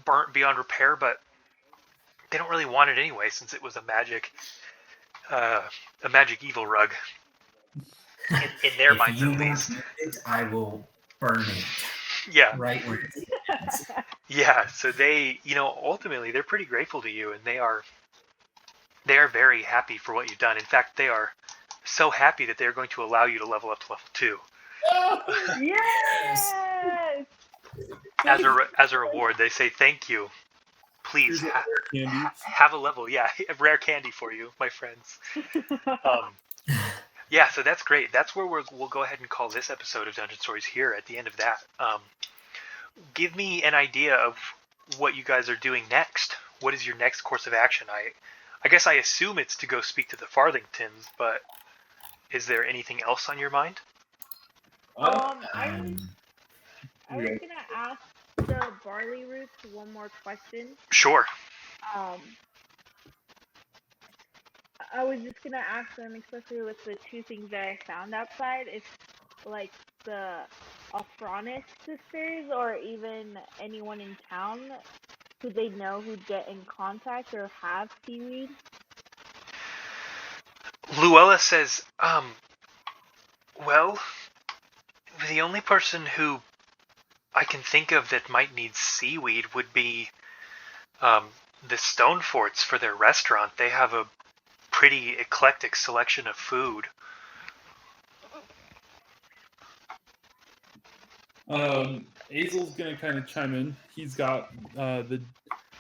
burnt beyond repair, but they don't really want it anyway, since it was a magic evil rug. In their minds, at least. I will burn it. Yeah. Right where it is. Yeah. So they, ultimately, they're pretty grateful to you, and they are very happy for what you've done. In fact, they are so happy that they're going to allow you to level up to level 2. Yes. As a reward, they say thank you. Please have a level. Yeah, a rare candy for you, my friends. Yeah, so that's great. That's where we'll go ahead and call this episode of Dungeon Stories here at the end of that. Give me an idea of what you guys are doing next. What is your next course of action? I guess I assume it's to go speak to the Farthingtons, but is there anything else on your mind? I was going to ask the Barleyroots one more question. Sure. I was just gonna ask them, especially with the 2 things that I found outside, if like the Alfronis Sisters or even anyone in town who they know who'd get in contact or have seaweed. Luella says, well, the only person who I can think of that might need seaweed would be the Stone Forts for their restaurant. They have a pretty eclectic selection of food. Azel's gonna kind of chime in. He's got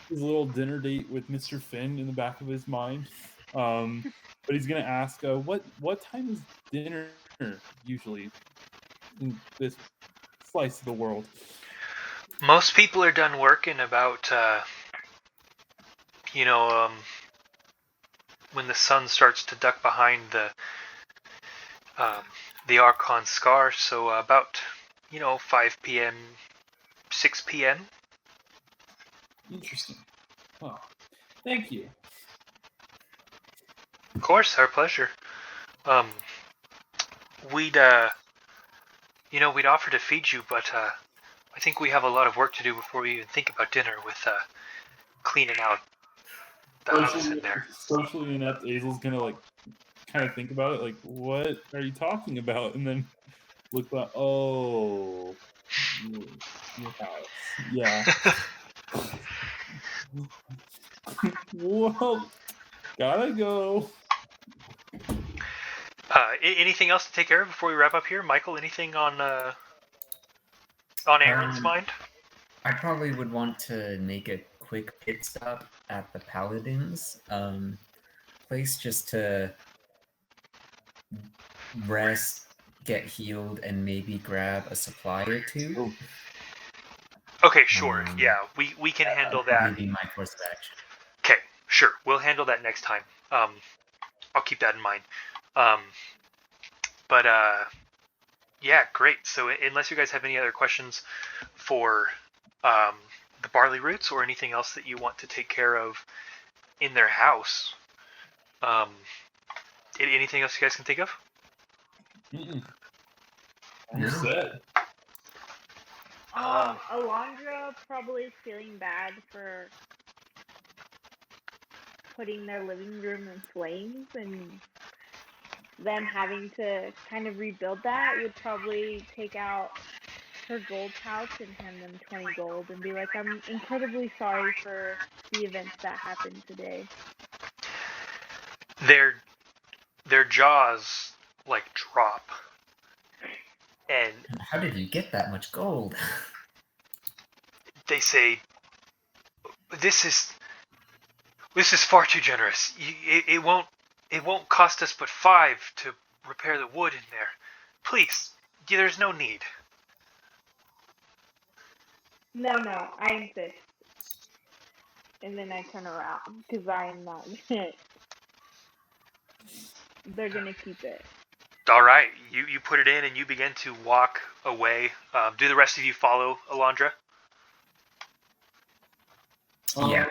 his little dinner date with Mr. Finn in the back of his mind, but he's gonna ask, what time is dinner usually in this slice of the world? Most people are done working about when the sun starts to duck behind the Archon Scar, so about 5 p.m., 6 p.m. Interesting. Oh, thank you. Of course, our pleasure. We'd offer to feed you, but I think we have a lot of work to do before we even think about dinner with cleaning out the house in there. Socially inept Azel's gonna kind of think about it, what are you talking about? And then Look back. Oh, your house. Yeah. Well, gotta go. Anything else to take care of before we wrap up here, Michael? Anything on Aaron's mind? I probably would want to make a quick pit stop at the Paladins place just to rest, get healed, and maybe grab a supply or two. Okay, sure. Yeah, we can handle that. Maybe my course of action. Okay, sure. We'll handle that next time. I'll keep that in mind. Yeah, great. So unless you guys have any other questions for the Barleyroots or anything else that you want to take care of in their house, anything else you guys can think of? I'm set. Alondra probably is feeling bad for putting their living room in flames, and them having to kind of rebuild that. Would probably take out her gold pouch and hand them 20 gold and be like, I'm incredibly sorry for the events that happened today. Their jaws like drop. And how did you get that much gold? They say, this is far too generous. It won't cost us but 5 to repair the wood in there. Please, there's no need. No, I insist. And then I turn around because I am not. They're gonna keep it. All right, you put it in and you begin to walk away. Do the rest of you follow Alondra? Yeah.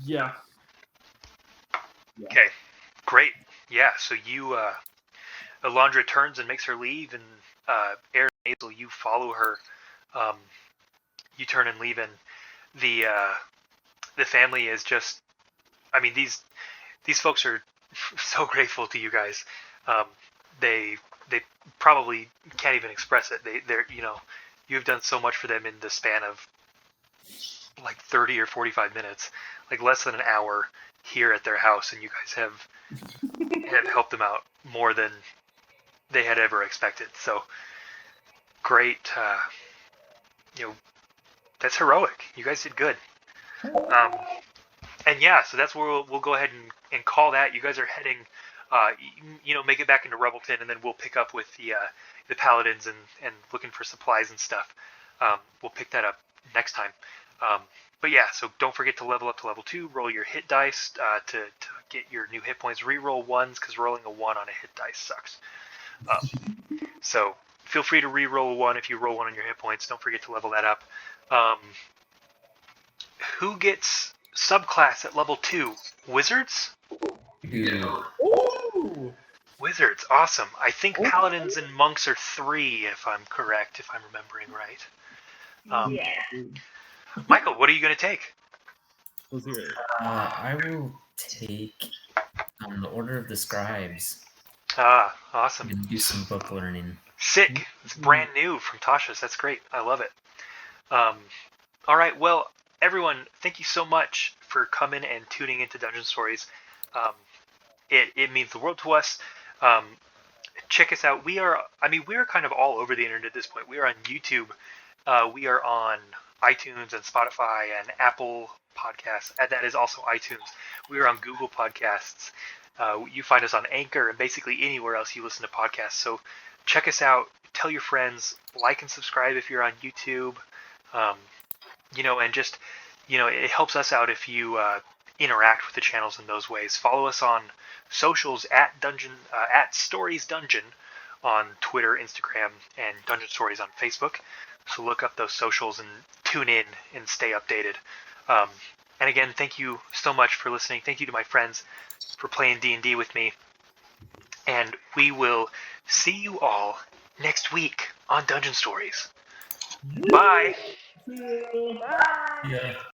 Yeah. Okay, great. Yeah, so you, Alondra turns and makes her leave, and Aaron and Hazel, you follow her. You turn and leave, and the family is just, I mean, these folks are so grateful to you guys. They probably can't even express it. They're you've done so much for them in the span of like 30 or 45 minutes, like less than an hour here at their house, and you guys have helped them out more than they had ever expected. So great. That's heroic. You guys did good. And yeah, so that's where we'll go ahead and call that. You guys are heading, make it back into Rebelton, and then we'll pick up with the Paladins and looking for supplies and stuff. We'll pick that up next time. But yeah, so don't forget to level up to level 2. Roll your hit dice to get your new hit points. Reroll 1s because rolling a 1 on a hit dice sucks. So feel free to reroll a 1 if you roll 1 on your hit points. Don't forget to level that up. Who gets subclass at level 2? Wizards? Ooh. Wizards, awesome. I think Paladins and Monks are 3, if I'm correct, if I'm remembering right. Yeah. Michael, what are you going to take? Let's hear it. I will take the Order of the Scribes. Ah, awesome. And do some book learning. Sick. It's brand new from Tasha's. That's great. I love it. All right, well, everyone, thank you so much for coming and tuning into Dungeon Stories. It means the world to us. Check us out. We are kind of all over the internet at this point. We are on YouTube. We are on iTunes and Spotify and Apple Podcasts. And that is also iTunes. We are on Google Podcasts. You find us on Anchor and basically anywhere else you listen to podcasts. So check us out. Tell your friends. Like and subscribe if you're on YouTube. And just, it helps us out if you interact with the channels in those ways. Follow us on socials at Stories Dungeon on Twitter, Instagram, and Dungeon Stories on Facebook. So look up those socials and tune in and stay updated. And again, thank you so much for listening. Thank you to my friends for playing D&D with me. And we will see you all next week on Dungeon Stories. Bye. Bye. Yeah.